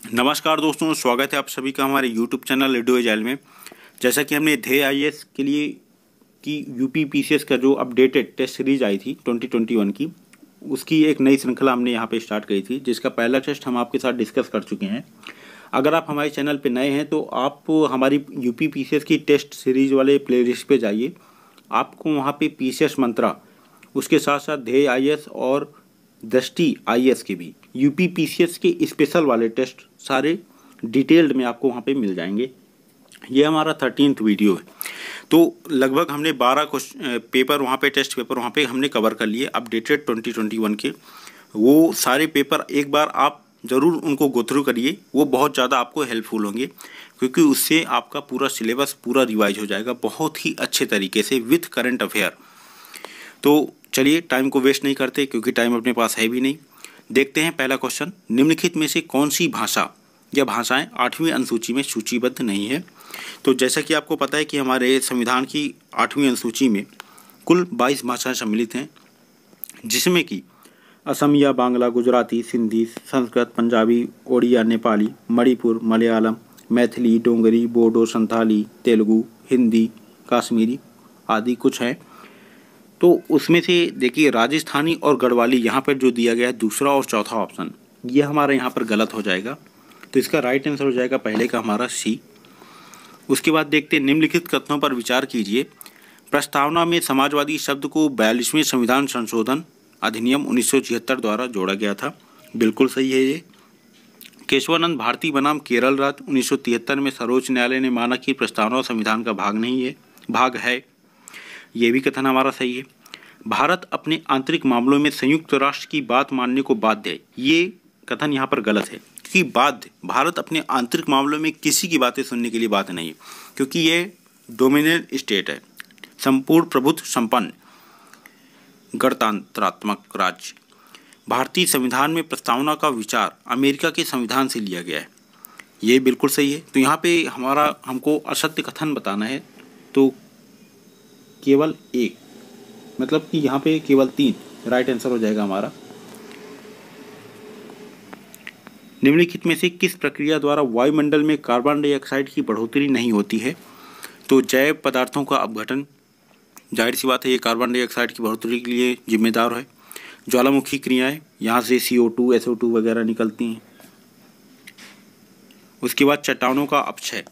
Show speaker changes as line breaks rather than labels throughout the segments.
नमस्कार दोस्तों, स्वागत है आप सभी का हमारे YouTube चैनल रेडियो एजाइल में। जैसा कि हमने ध्येय आईएएस के लिए की यूपी पीसीएस का जो अपडेटेड टेस्ट सीरीज आई थी 2021 की, उसकी एक नई श्रृंखला हमने यहाँ पे स्टार्ट करी थी, जिसका पहला टेस्ट हम आपके साथ डिस्कस कर चुके हैं। अगर आप हमारे चैनल पे नए हैं तो आप हमारी यूपी पीसीएस की टेस्ट सीरीज वाले प्लेलिस्ट पे जाइए। आपको वहाँ पे पीसीएस मंत्रा, उसके साथ साथ ध्येय आईएएस और दृष्टि आईएएस के भी यूपी पीसीएस के स्पेशल वाले टेस्ट सारे डिटेल्ड में आपको वहाँ पे मिल जाएंगे। ये हमारा 13th वीडियो है। तो लगभग हमने 12 पेपर वहाँ पे, टेस्ट पेपर वहाँ पे हमने कवर कर लिए अपडेटेड 2021 के। वो सारे पेपर एक बार आप ज़रूर उनको गो थ्रू करिए, वो बहुत ज़्यादा आपको हेल्पफुल होंगे, क्योंकि उससे आपका पूरा सिलेबस पूरा रिवाइज हो जाएगा बहुत ही अच्छे तरीके से विथ करंट अफेयर। तो चलिए टाइम को वेस्ट नहीं करते, क्योंकि टाइम अपने पास है भी नहीं। देखते हैं पहला क्वेश्चन, निम्नलिखित में से कौन सी भाषा या भाषाएं 8वीं अनुसूची में सूचीबद्ध नहीं है। तो जैसा कि आपको पता है कि हमारे संविधान की 8वीं अनुसूची में कुल 22 भाषाएं सम्मिलित हैं, जिसमें कि असमिया, बांग्ला, गुजराती, सिंधी, संस्कृत, पंजाबी, ओडिया, नेपाली, मणिपुर, मलयालम, मैथिली, डोंगरी, बोडो, संथाली, तेलुगु, हिंदी, कश्मीरी आदि कुछ हैं। तो उसमें से देखिए राजस्थानी और गढ़वाली यहाँ पर जो दिया गया है दूसरा और चौथा ऑप्शन, ये हमारा यहाँ पर गलत हो जाएगा। तो इसका राइट आंसर हो जाएगा पहले का हमारा सी। उसके बाद देखते हैं, निम्नलिखित कथनों पर विचार कीजिए। प्रस्तावना में समाजवादी शब्द को 42वें संविधान संशोधन अधिनियम 1976 द्वारा जोड़ा गया था। बिल्कुल सही है ये। केशवानंद भारती बनाम केरल राज्य 1973 में सर्वोच्च न्यायालय ने माना कि प्रस्तावना संविधान का भाग है। ये भी कथन हमारा सही है। भारत अपने आंतरिक मामलों में संयुक्त राष्ट्र की बात मानने को बाध्य है। ये कथन यहाँ पर गलत है, क्योंकि बाध्य, भारत अपने आंतरिक मामलों में किसी की बातें सुनने के लिए बात नहीं है, क्योंकि ये डोमिनेंट स्टेट है, संपूर्ण प्रभुत्व संपन्न गणतंत्रात्मक राज्य। भारतीय संविधान में प्रस्तावना का विचार अमेरिका के संविधान से लिया गया है। ये बिल्कुल सही है। तो यहाँ पे हमको असत्य कथन बताना है, तो केवल एक, मतलब कि यहाँ पे केवल 3 राइट आंसर हो जाएगा हमारा। निम्नलिखित में से किस प्रक्रिया द्वारा वायुमंडल में कार्बन डाइऑक्साइड की बढ़ोतरी नहीं होती है। तो जैव पदार्थों का अपघटन, जाहिर सी बात है ये कार्बन डाइऑक्साइड की बढ़ोतरी के लिए जिम्मेदार है। ज्वालामुखी क्रियाएं, यहाँ से CO2 SO2 वगैरह निकलती हैं। उसके बाद चट्टानों का अपक्षय,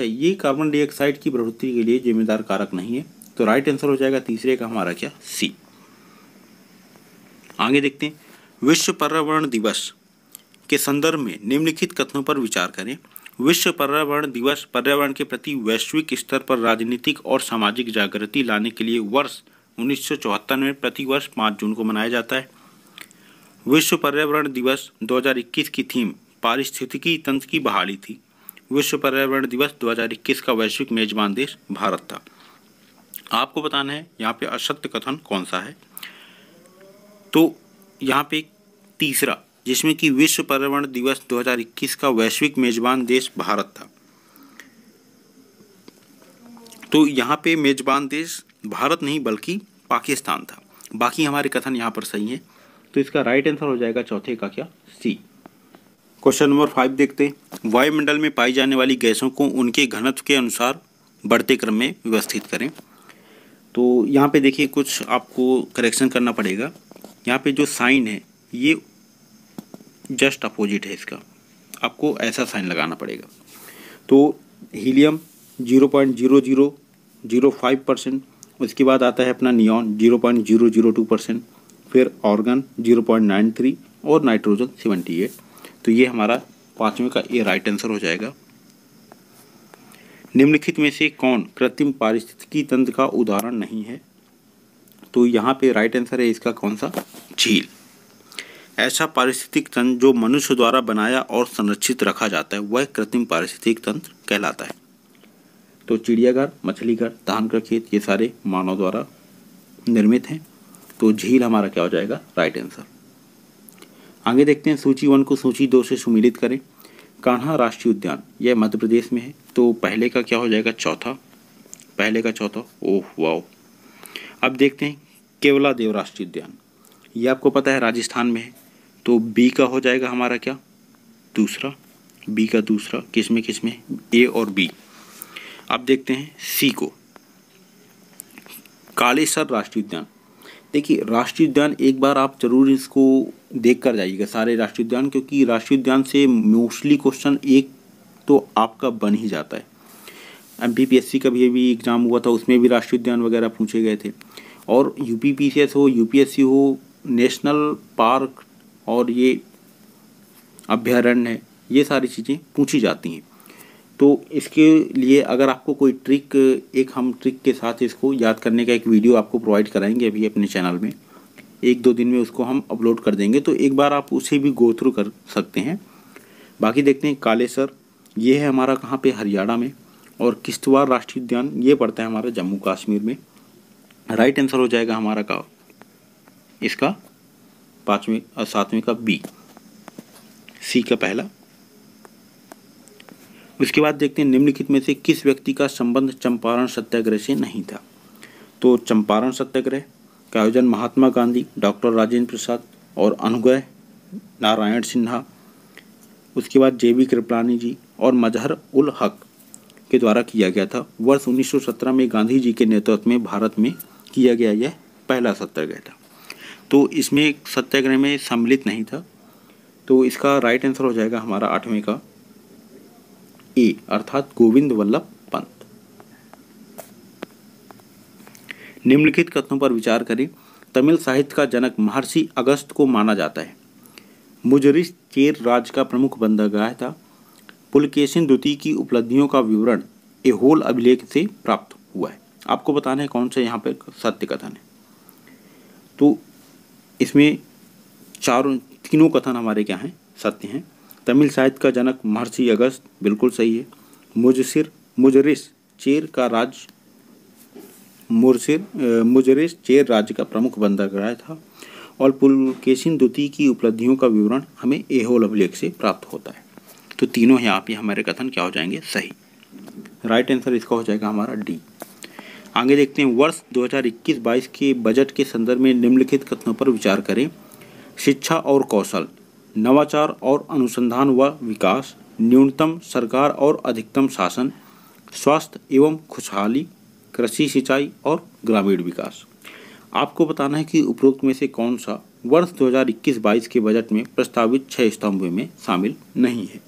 ये कार्बन डाइऑक्साइड की बढ़ोतरी के लिए जिम्मेदार कारक नहीं है। तो राइट आंसर हो जाएगा तीसरे का हमारा क्या, सी। आगे देखते हैं, विश्व पर्यावरण दिवस के संदर्भ में निम्नलिखित कथनों पर विचार करें। विश्व पर्यावरण दिवस पर्यावरण के प्रति वैश्विक स्तर पर राजनीतिक और सामाजिक जागृति लाने के लिए वर्ष 1974 में प्रतिवर्ष 5 जून को मनाया जाता है। विश्व पर्यावरण दिवस 2021 की थीम पारिस्थितिकी तंत्र की बहाली थी। विश्व पर्यावरण दिवस 2021 का वैश्विक मेजबान देश भारत था। आपको बताना है यहाँ पे असत्य कथन कौन सा है। तो यहाँ पे तीसरा, जिसमें कि विश्व पर्यावरण दिवस 2021 का वैश्विक मेजबान देश भारत था। तो यहाँ पे मेजबान देश भारत नहीं बल्कि पाकिस्तान था। बाकी हमारे कथन यहाँ पर सही हैं। तो इसका राइट आंसर हो जाएगा चौथे का क्या, सी। क्वेश्चन नंबर 5 देखते हैं, वायुमंडल में पाई जाने वाली गैसों को उनके घनत्व के अनुसार बढ़ते क्रम में व्यवस्थित करें। तो यहाँ पे देखिए कुछ आपको करेक्शन करना पड़ेगा। यहाँ पे जो साइन है ये जस्ट अपोजिट है, इसका आपको ऐसा साइन लगाना पड़ेगा। तो हीलियम 0.0005%, उसके बाद आता है अपना नियॉन 0.002%, फिर ऑर्गन 0.93 और नाइट्रोजन 78। तो ये हमारा 5वें का ए राइट आंसर हो जाएगा। निम्नलिखित में से कौन कृत्रिम पारिस्थितिकी तंत्र का उदाहरण नहीं है। तो यहाँ पे राइट आंसर है इसका कौन सा, झील। ऐसा पारिस्थितिक तंत्र जो मनुष्य द्वारा बनाया और संरक्षित रखा जाता है वह कृत्रिम पारिस्थितिक तंत्र कहलाता है। तो चिड़ियाघर, मछली घर, धान का खेत, ये सारे मानव द्वारा निर्मित हैं। तो झील हमारा क्या हो जाएगा, राइट आंसर। आगे देखते हैं, सूची 1 को सूची 2 से सुमेलित करें। कान्हा राष्ट्रीय उद्यान, यह मध्य प्रदेश में है। तो पहले का क्या हो जाएगा, चौथा, पहले का चौथा। Oh wow. अब देखते हैं केवलादेव राष्ट्रीय उद्यान, ये आपको पता है राजस्थान में है। तो बी का हो जाएगा हमारा क्या, दूसरा, बी का दूसरा, किसमें ए और बी। अब देखते हैं सी को, कालेसर राष्ट्रीय उद्यान। देखिए राष्ट्रीय उद्यान एक बार आप जरूर इसको देख कर जाइएगा, सारे राष्ट्रीय उद्यान, क्योंकि राष्ट्रीय उद्यान से मोस्टली क्वेश्चन एक तो आपका बन ही जाता है। MPPSC का भी एग्ज़ाम हुआ था, उसमें भी राष्ट्रीय उद्यान वगैरह पूछे गए थे, और UPPCS हो, UPSC हो, नेशनल पार्क और ये अभ्यारण्य है, ये सारी चीज़ें पूछी जाती हैं। तो इसके लिए अगर आपको कोई ट्रिक, एक हम ट्रिक के साथ इसको याद करने का एक वीडियो आपको प्रोवाइड कराएंगे अभी अपने चैनल में, 1-2 दिन में उसको हम अपलोड कर देंगे, तो एक बार आप उसे भी गो थ्रू कर सकते हैं। बाकी देखते हैं कालेसर, ये है हमारा कहाँ पे, हरियाणा में, और किश्तवाड़ राष्ट्रीय उद्यान ये पड़ता है हमारा जम्मू कश्मीर में। राइट आंसर हो जाएगा हमारा का इसका 5वें और 7वें का बी, सी का पहला। उसके बाद देखते हैं निम्नलिखित में से किस व्यक्ति का संबंध चंपारण सत्याग्रह से नहीं था। तो चंपारण सत्याग्रह का आयोजन महात्मा गांधी, डॉक्टर राजेंद्र प्रसाद और अनुग्रह नारायण सिन्हा, उसके बाद JB कृपलानी जी और मजहर उल हक के द्वारा किया गया था। वर्ष 1917 में गांधी जी के नेतृत्व में भारत में किया गया यह पहला सत्याग्रह था। तो इसमें सत्याग्रह में सम्मिलित नहीं था, तो इसका राइट आंसर हो जाएगा हमारा 8वें का ए, अर्थात गोविंद वल्लभ पंत। निम्नलिखित कथनों पर विचार करें। तमिल साहित्य का जनक महर्षि अगस्त को माना जाता है। मुजरिस चेर राज्य का प्रमुख बंदरगाह था। पुलकेशिन द्वितीय की उपलब्धियों का विवरण ऐहोल अभिलेख से प्राप्त हुआ है। आपको बताना है कौन सा यहाँ पर सत्य कथन है। तो इसमें तीनों कथन हमारे क्या हैं, सत्य हैं। तमिल साहित्य का जनक महर्षि अगस्त, बिल्कुल सही है। मुजरिस चेर चेर राज्य का प्रमुख बंदरगाह था, और पुलकेशिन द्वितीय की उपलब्धियों का विवरण हमें ऐहोल अभिलेख से प्राप्त होता है। तो तीनों यहाँ पे हमारे कथन क्या हो जाएंगे, सही। राइट आंसर इसका हो जाएगा हमारा डी। आगे देखते हैं वर्ष 2021-22 के बजट के संदर्भ में निम्नलिखित कथनों पर विचार करें। शिक्षा और कौशल, नवाचार और अनुसंधान व विकास, न्यूनतम सरकार और अधिकतम शासन, स्वास्थ्य एवं खुशहाली, कृषि सिंचाई और ग्रामीण विकास। आपको बताना है कि उपरोक्त में से कौन सा वर्ष 2021-22 के बजट में प्रस्तावित 6 स्तंभों में शामिल नहीं है।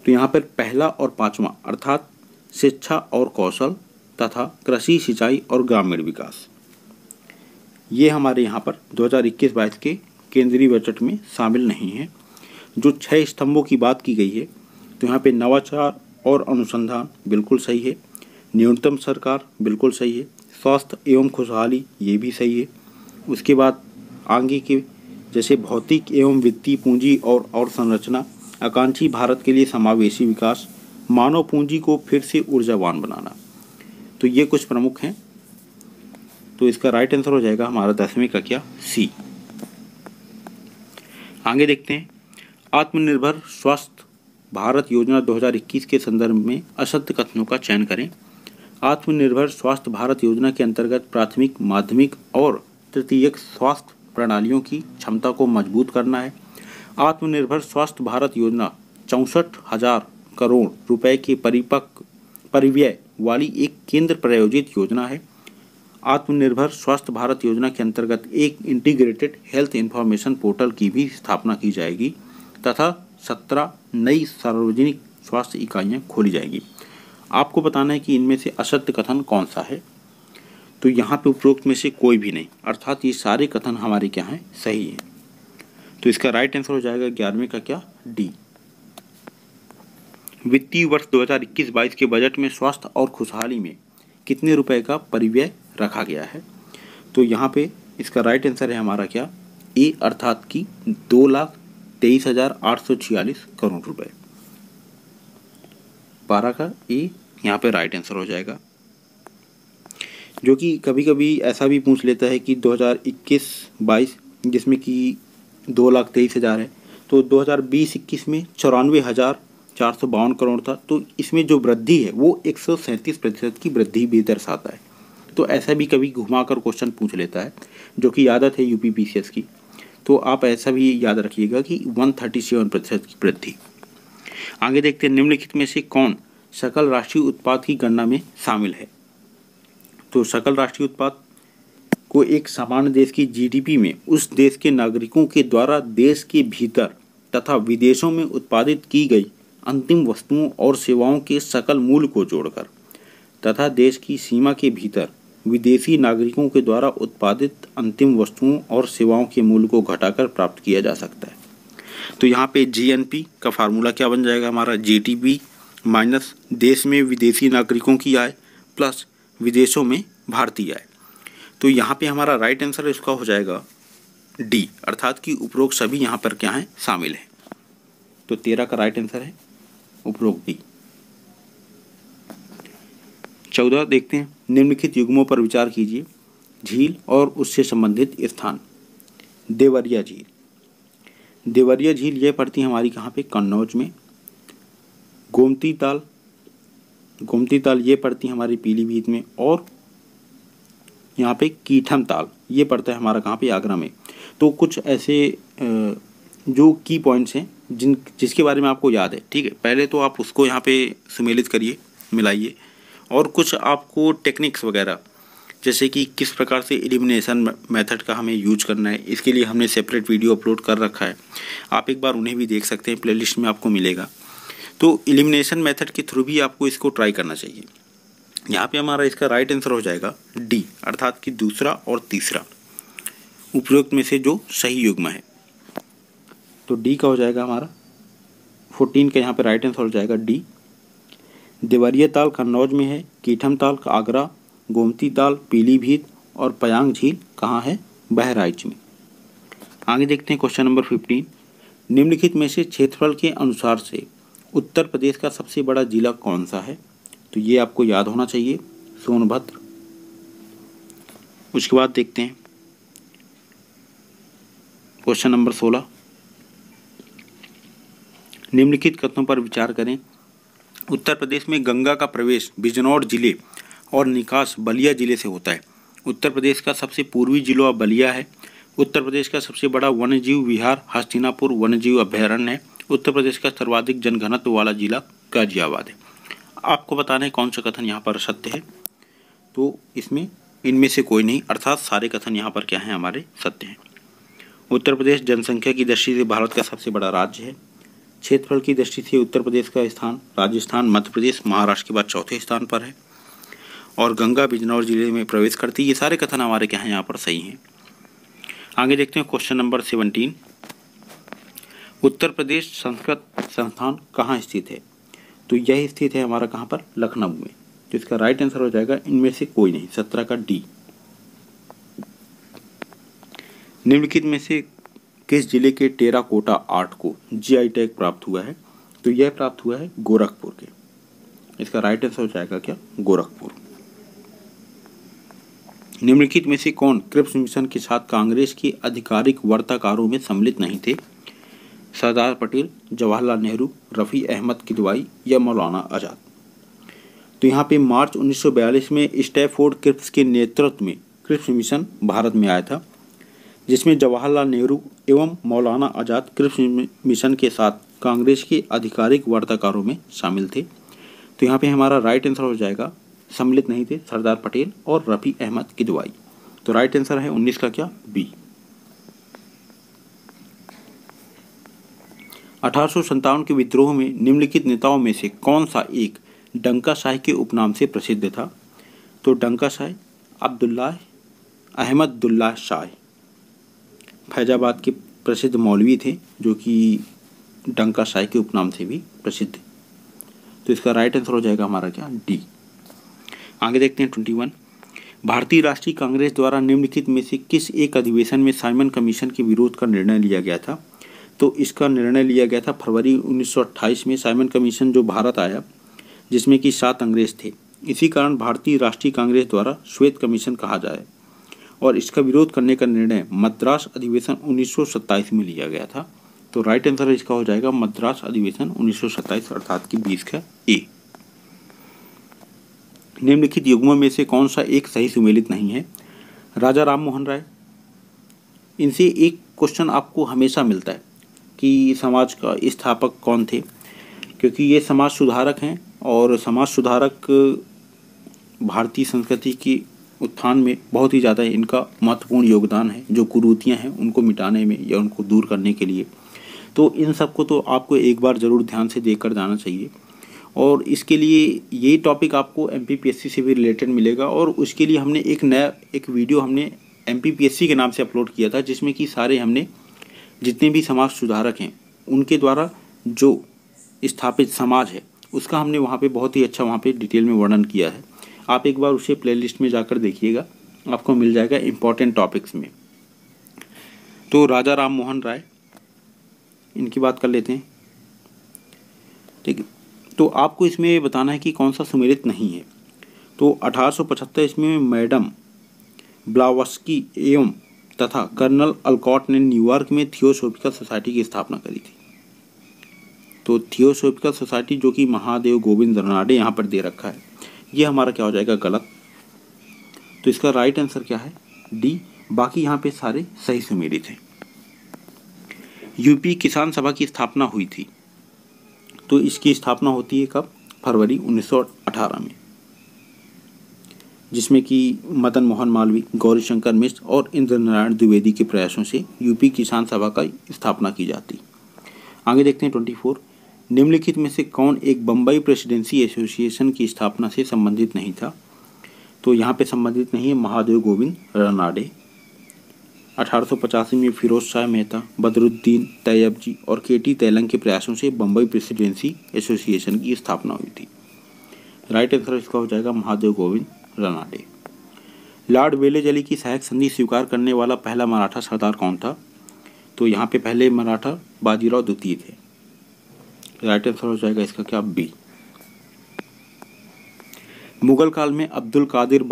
तो यहाँ पर पहला और 5वां, अर्थात शिक्षा और कौशल तथा कृषि सिंचाई और ग्रामीण विकास, ये हमारे यहाँ पर 2021-22 के केंद्रीय बजट में शामिल नहीं है। जो 6 स्तंभों की बात की गई है, तो यहाँ पे नवाचार और अनुसंधान बिल्कुल सही है, न्यूनतम सरकार बिल्कुल सही है, स्वास्थ्य एवं खुशहाली ये भी सही है। उसके बाद आगे के जैसे भौतिक एवं वित्तीय पूंजी और संरचना, आकांक्षी भारत के लिए समावेशी विकास, मानव पूंजी को फिर से ऊर्जावान बनाना, तो ये कुछ प्रमुख हैं। तो इसका राइट आंसर हो जाएगा हमारा 10वें का क्या, सी। आगे देखते हैं आत्मनिर्भर स्वस्थ भारत योजना 2021 के संदर्भ में असत्य कथनों का चयन करें। आत्मनिर्भर स्वास्थ्य भारत योजना के अंतर्गत प्राथमिक, माध्यमिक और तृतीयक स्वास्थ्य प्रणालियों की क्षमता को मजबूत करना है। आत्मनिर्भर स्वास्थ्य भारत योजना 64,000 करोड़ रुपए के परिव्यय वाली एक केंद्र प्रायोजित योजना है। आत्मनिर्भर स्वास्थ्य भारत योजना के अंतर्गत एक इंटीग्रेटेड हेल्थ इंफॉर्मेशन पोर्टल की भी स्थापना की जाएगी तथा 17 नई सार्वजनिक स्वास्थ्य इकाइयाँ खोली जाएगी। आपको बताना है कि इनमें से असत्य कथन कौन सा है। तो यहाँ पे उपरोक्त में से कोई भी नहीं, अर्थात ये सारे कथन हमारे क्या हैं, सही हैं। तो इसका राइट आंसर हो जाएगा 11वें का क्या, डी। वित्तीय वर्ष 2021-22 के बजट में स्वास्थ्य और खुशहाली में कितने रुपए का परिव्यय रखा गया है। तो यहाँ पे इसका राइट आंसर है हमारा क्या, ए, अर्थात कि 2,23,846 करोड़ रुपए। 12 का ए यहाँ पे राइट आंसर हो जाएगा। जो कि कभी कभी ऐसा भी पूछ लेता है कि 2021-22 जिसमें कि 2,23,000 है, तो 2020-21 में 94,452 करोड़ था। तो इसमें जो वृद्धि है वो 137% की वृद्धि भी दर्शाता है। तो ऐसा भी कभी घुमाकर क्वेश्चन पूछ लेता है, जो कि आदत है UPPCS की। तो आप ऐसा भी याद रखिएगा कि 137% की वृद्धि। आगे देखते हैं, निम्नलिखित में से कौन सकल राष्ट्रीय उत्पाद की गणना में शामिल है। तो सकल राष्ट्रीय उत्पाद को एक सामान्य देश की जीडीपी में उस देश के नागरिकों के द्वारा देश के भीतर तथा विदेशों में उत्पादित की गई अंतिम वस्तुओं और सेवाओं के सकल मूल्य को जोड़कर तथा देश की सीमा के भीतर विदेशी नागरिकों के द्वारा उत्पादित अंतिम वस्तुओं और सेवाओं के मूल्य को घटाकर प्राप्त किया जा सकता है। तो यहाँ पे जीएनपी का फार्मूला क्या बन जाएगा हमारा, जीडीपी माइनस देश में विदेशी नागरिकों की आय प्लस विदेशों में भारतीय आय। तो यहाँ पे हमारा राइट आंसर इसका हो जाएगा डी, अर्थात कि उपरोक्त सभी यहाँ पर क्या है, शामिल है। तो 13 का राइट आंसर है उपरोक्त डी। 14 देखते हैं, निम्नलिखित युग्मों पर विचार कीजिए। झील और उससे संबंधित स्थान। देवरिया झील, देवरिया झील यह पड़ती है हमारी कहाँ पे, कन्नौज में। गोमती ताल, गोमती ताल ये पड़ती है हमारी पीलीभीत में। और यहाँ पे कीठम ताल ये पड़ता है हमारा कहाँ पे, आगरा में। तो कुछ ऐसे जो की पॉइंट्स हैं जिसके बारे में आपको याद है, ठीक है, पहले तो आप उसको यहाँ पे सुमेलित करिए, मिलाइए। और कुछ आपको टेक्निक्स वगैरह, जैसे कि किस प्रकार से एलिमिनेशन मेथड का हमें यूज करना है, इसके लिए हमने सेपरेट वीडियो अपलोड कर रखा है, आप एक बार उन्हें भी देख सकते हैं, प्लेलिस्ट में आपको मिलेगा। तो एलिमिनेशन मेथड के थ्रू भी आपको इसको ट्राई करना चाहिए। यहाँ पे हमारा इसका राइट आंसर हो जाएगा डी, अर्थात कि दूसरा और तीसरा उपरोक्त में से जो सही युग्म है। तो डी का हो जाएगा हमारा 14 का यहाँ पे राइट आंसर हो जाएगा डी। देवरिया ताल कन्नौज में है, कीठम ताल आगरा, गोमती ताल पीलीभीत और पयांग झील कहाँ है, बहराइच में। आगे देखते हैं क्वेश्चन नंबर 15, निम्नलिखित में से क्षेत्रफल के अनुसार से उत्तर प्रदेश का सबसे बड़ा जिला कौन सा है। तो ये आपको याद होना चाहिए, सोनभद्र। उसके बाद देखते हैं क्वेश्चन नंबर 16, निम्नलिखित कथनों पर विचार करें। उत्तर प्रदेश में गंगा का प्रवेश बिजनौर जिले और निकास बलिया जिले से होता है। उत्तर प्रदेश का सबसे पूर्वी जिला बलिया है। उत्तर प्रदेश का सबसे बड़ा वन्यजीव विहार हस्तिनापुर वन्यजीव अभयारण्य है। उत्तर प्रदेश का सर्वाधिक जनघनत्व वाला जिला गाजियाबाद है। आपको बताना है कौन सा कथन यहाँ पर सत्य है। तो इसमें इनमें से कोई नहीं, अर्थात सारे कथन यहाँ पर क्या हैं, हमारे सत्य हैं। उत्तर प्रदेश जनसंख्या की दृष्टि से भारत का सबसे बड़ा राज्य है। क्षेत्रफल की दृष्टि से उत्तर प्रदेश का स्थान राजस्थान, मध्य प्रदेश, महाराष्ट्र के बाद चौथे स्थान पर है। और गंगा बिजनौर जिले में प्रवेश करती है। ये सारे कथन हमारे क्या हैं, यहाँ पर सही हैं। आगे देखते हैं क्वेश्चन नंबर 17, उत्तर प्रदेश संस्कृत संस्थान कहाँ स्थित है। तो यह स्थित है हमारा कहाँ पर, लखनऊ में। तो इसका राइट आंसर हो जाएगा इनमें से कोई नहीं, 17 का डी। निम्नलिखित में से किस जिले के टेराकोटा आर्ट को जीआई टैग प्राप्त हुआ है। तो यह प्राप्त हुआ है गोरखपुर के। इसका राइट आंसर हो जाएगा क्या, गोरखपुर। निम्नलिखित में से कौन क्रिप्स मिशन के साथ कांग्रेस के आधिकारिक वार्ताकारों में सम्मिलित नहीं थे। सरदार पटेल, जवाहरलाल नेहरू, रफ़ी अहमद किदवाई या मौलाना आज़ाद। तो यहाँ पे मार्च 1942 में स्टैफोर्ड क्रिप्स के नेतृत्व में क्रिप्स मिशन भारत में आया था, जिसमें जवाहरलाल नेहरू एवं मौलाना आज़ाद क्रिप्स मिशन के साथ कांग्रेस के आधिकारिक वार्ताकारों में शामिल थे। तो यहाँ पे हमारा राइट आंसर हो जाएगा, सम्मिलित नहीं थे सरदार पटेल और रफ़ी अहमद किदवाई। तो राइट आंसर है 19 का क्या, बी। 1857 के विद्रोह में निम्नलिखित नेताओं में से कौन सा एक डंकाशाही के उपनाम से प्रसिद्ध था। तो डंकाशाही अब्दुल्ला अहमदुल्ला शाह फैजाबाद के प्रसिद्ध मौलवी थे, जो कि डंकाशाही के उपनाम से भी प्रसिद्ध। तो इसका राइट आंसर हो जाएगा हमारा क्या, डी। आगे देखते हैं 21, भारतीय राष्ट्रीय कांग्रेस द्वारा निम्नलिखित में से किस एक अधिवेशन में साइमन कमीशन के विरोध का निर्णय लिया गया था। तो इसका निर्णय लिया गया था फरवरी 1928 में। साइमन कमीशन जो भारत आया, जिसमें कि 7 अंग्रेज थे। इसी कारण भारतीय राष्ट्रीय कांग्रेस द्वारा श्वेत कमीशन कहा जाए, और इसका विरोध करने का निर्णय मद्रास अधिवेशन 1927 में लिया गया था। तो राइट आंसर इसका हो जाएगा मद्रास अधिवेशन 1927, अर्थात कि 20 का ए। निम्नलिखित युग्मों में से कौन सा एक सही सुमेलित नहीं है। राजा राम मोहन राय, इनसे एक क्वेश्चन आपको हमेशा मिलता है कि समाज का स्थापक कौन थे, क्योंकि ये समाज सुधारक हैं और समाज सुधारक भारतीय संस्कृति के उत्थान में बहुत ही ज़्यादा इनका महत्वपूर्ण योगदान है। जो कुरीतियाँ हैं उनको मिटाने में या उनको दूर करने के लिए, तो इन सबको तो आपको एक बार ज़रूर ध्यान से देख कर जाना चाहिए। और इसके लिए ये टॉपिक आपको MPPSC से भी रिलेटेड मिलेगा, और उसके लिए हमने एक वीडियो हमने MPPSC के नाम से अपलोड किया था, जिसमें कि सारे हमने जितने भी समाज सुधारक हैं उनके द्वारा जो स्थापित समाज है उसका हमने वहाँ पे बहुत ही अच्छा वहाँ पे डिटेल में वर्णन किया है। आप एक बार उसे प्लेलिस्ट में जाकर देखिएगा, आपको मिल जाएगा इम्पॉर्टेंट टॉपिक्स में। तो राजा राम मोहन राय, इनकी बात कर लेते हैं। ठीक है, तो आपको इसमें बताना है कि कौन सा सुमेलित नहीं है। तो 1875 इसमें मैडम ब्लावस्की एवं तथा कर्नल अल्कॉट ने न्यूयॉर्क में थियोसॉफिकल सोसाइटी की स्थापना करी थी। तो थियोसॉफिकल सोसाइटी जो कि महादेव गोविंद रनाडे यहाँ पर दे रखा है, ये हमारा क्या हो जाएगा, गलत। तो इसका राइट आंसर क्या है, डी। बाकी यहाँ पे सारे सही सुमेलित हैं। यूपी किसान सभा की स्थापना हुई थी, तो इसकी स्थापना होती है कब, फरवरी 1918 में, जिसमें कि मदन मोहन मालवीय, गौरीशंकर मिश्र और इंद्र नारायण द्विवेदी के प्रयासों से यूपी किसान सभा का स्थापना की जाती। आगे देखते हैं 24। निम्नलिखित में से कौन एक बम्बई प्रेसिडेंसी एसोसिएशन की स्थापना से संबंधित नहीं था। तो यहाँ पे संबंधित नहीं है महादेव गोविंद रनाडे। 1885 में फिरोज शाह मेहता, बदरुद्दीन तैयबजी और KT तेलंग के प्रयासों से बम्बई प्रेसिडेंसी एसोसिएशन की स्थापना हुई थी। राइट आंसर इसका हो जाएगा महादेव गोविंद रनाडे। लॉर्ड वेलेजली की सहायक संधि स्वीकार करने वाला पहला मराठा सरदार कौन था। तो यहाँ पे पहले मराठा बाजीराव द्वितीय थे। राइट आंसर हो जाएगा इसका क्या, बी। मुगल काल में अब्दुल कादिर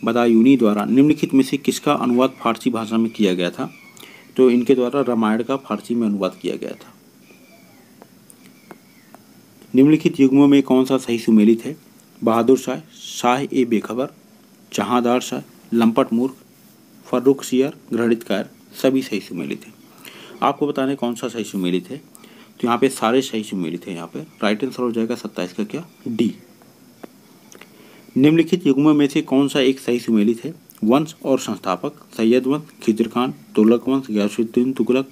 बदायूनी द्वारा निम्नलिखित में से किसका अनुवाद फारसी भाषा में किया गया था। तो इनके द्वारा रामायण का फारसी में अनुवाद किया गया था। निम्नलिखित युग्मों में कौन सा सही सुमेलित है। बहादुर शाह, शाह ए बेखबर, जहांदार शाह, लंपट मूर्ख, फर्रुख सियर, घृणित कायर, सभी सही सुमेलित हैं। आपको बताना है कौन सा सही सुमेलित है। तो यहाँ पे सारे सही सुमेलित हैं। यहाँ पे राइट आंसर हो जाएगा 27 का क्या, डी। निम्नलिखित युग्मों में से कौन सा एक सही सुमेलित है। वंश और संस्थापक, सैयद वंश, खिजर खान, तुगलक वंश, गयासुद्दीन तुगलक,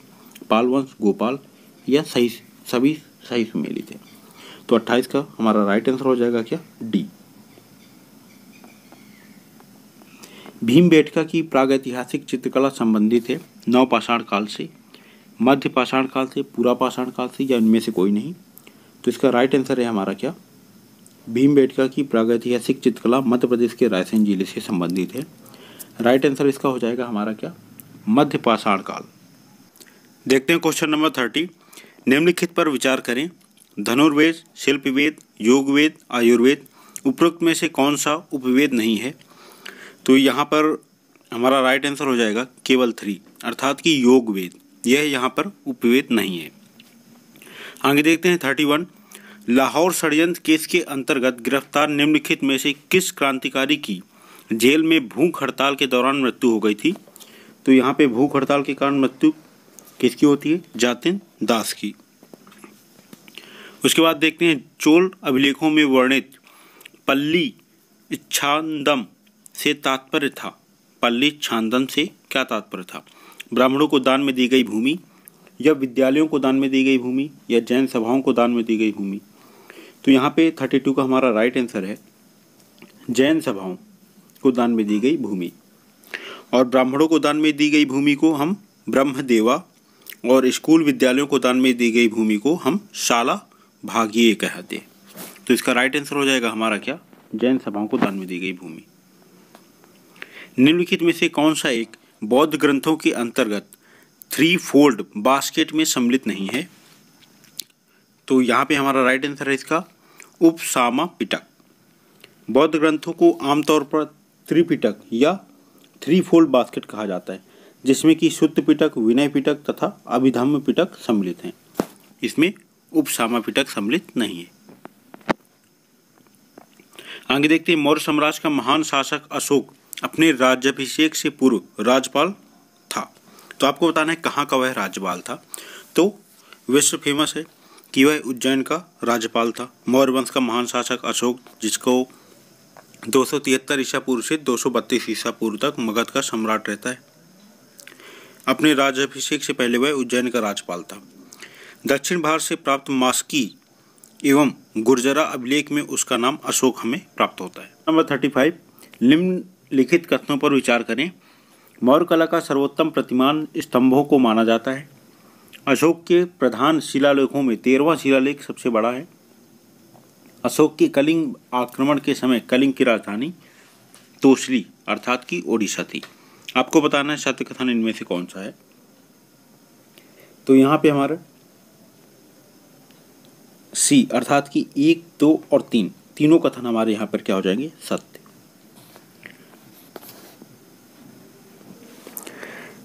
पाल वंश, गोपाल, या सभी सही सुमेलित है। तो 28 का हमारा राइट आंसर हो जाएगा क्या, डी। भीमबेटका की प्रागैतिहासिक चित्रकला संबंधित है नवपाषाण काल से, मध्य पाषाण काल से, पूरा पाषाण काल से, या इनमें से कोई नहीं। तो इसका राइट आंसर है हमारा क्या, भीमबेटका की प्रागैतिहासिक चित्रकला मध्य प्रदेश के रायसेन जिले से संबंधित है। राइट आंसर इसका हो जाएगा हमारा क्या, मध्य पाषाण काल। देखते हैं क्वेश्चन नंबर 30। निम्नलिखित पर विचार करें। धनुर्वेद, शिल्पवेद, योगवेद, आयुर्वेद, उपरोक्त में से कौन सा उपवेद नहीं है। तो यहाँ पर हमारा राइट आंसर हो जाएगा केवल 3, अर्थात कि योगवेद, यह यहाँ पर उपवेद नहीं है। आगे देखते हैं 31। लाहौर षड्यंत्र केस के अंतर्गत गिरफ्तार निम्नलिखित में से किस क्रांतिकारी की जेल में भूख हड़ताल के दौरान मृत्यु हो गई थी। तो यहाँ पे भूख हड़ताल के कारण मृत्यु किसकी होती है, जातिन दास की। उसके बाद देखते हैं चोल अभिलेखों में वर्णित पल्ली छांदम से तात्पर्य था। पल्ली छांदम से क्या तात्पर्य था। ब्राह्मणों को दान में दी गई भूमि, या विद्यालयों को दान में दी गई भूमि, या जैन सभाओं को दान में दी गई भूमि। तो यहाँ पे 32 का हमारा राइट आंसर है जैन सभाओं को दान में दी गई भूमि। और ब्राह्मणों को दान में दी गई भूमि को हम ब्रह्मदेवा, और स्कूल विद्यालयों को दान में दी गई भूमि को हम शाला भागीय कहते। तो इसका राइट आंसर हो जाएगा हमारा क्या, जैन सभाओं को दान में दी गई भूमि। निम्नलिखित में से कौन सा एक बौद्ध ग्रंथों के अंतर्गत 3 फोल्ड बास्केट में सम्मिलित नहीं है। तो यहाँ पे हमारा राइट आंसर है इसका उपसामा पिटक। बौद्ध ग्रंथों को आमतौर पर त्रिपिटक या 3 फोल्ड बास्केट कहा जाता है, जिसमें कि शुद्ध पिटक, विनय पिटक तथा अभिधम्म पिटक सम्मिलित हैं। इसमें उपसामा पिटक सम्मिलित नहीं है। आगे देखते हैं मौर्य साम्राज्य का महान शासक अशोक अपने राज्याभिषेक से पूर्व राज्यपाल तो आपको बताना है कहाँ का वह राज्यपाल था। तो विश्व फेमस है कि वह उज्जैन का राज्यपाल था। मौर्य वंश का महान शासक अशोक, जिसको 273 ईसा पूर्व से 232 ईसा पूर्व तक मगध का सम्राट रहता है। अपने राज्याभिषेक से पहले वह उज्जैन का राज्यपाल था। दक्षिण भारत से प्राप्त मास्की एवं गुर्जरा अभिलेख में उसका नाम अशोक हमें प्राप्त होता है। नंबर 35, निम्नलिखित कथनों पर विचार करें। मौर्य कला का सर्वोत्तम प्रतिमान स्तंभों को माना जाता है। अशोक के प्रधान शिलालेखों में 13वां शिलालेख सबसे बड़ा है। अशोक के कलिंग आक्रमण के समय कलिंग की राजधानी तोसली अर्थात की ओडिशा थी। आपको बताना है सत्य कथन इनमें से कौन सा है। तो यहाँ पे हमारा सी अर्थात कि 1, 2 और 3 तीनों कथन हमारे यहाँ पर क्या हो जाएंगे, सत्य।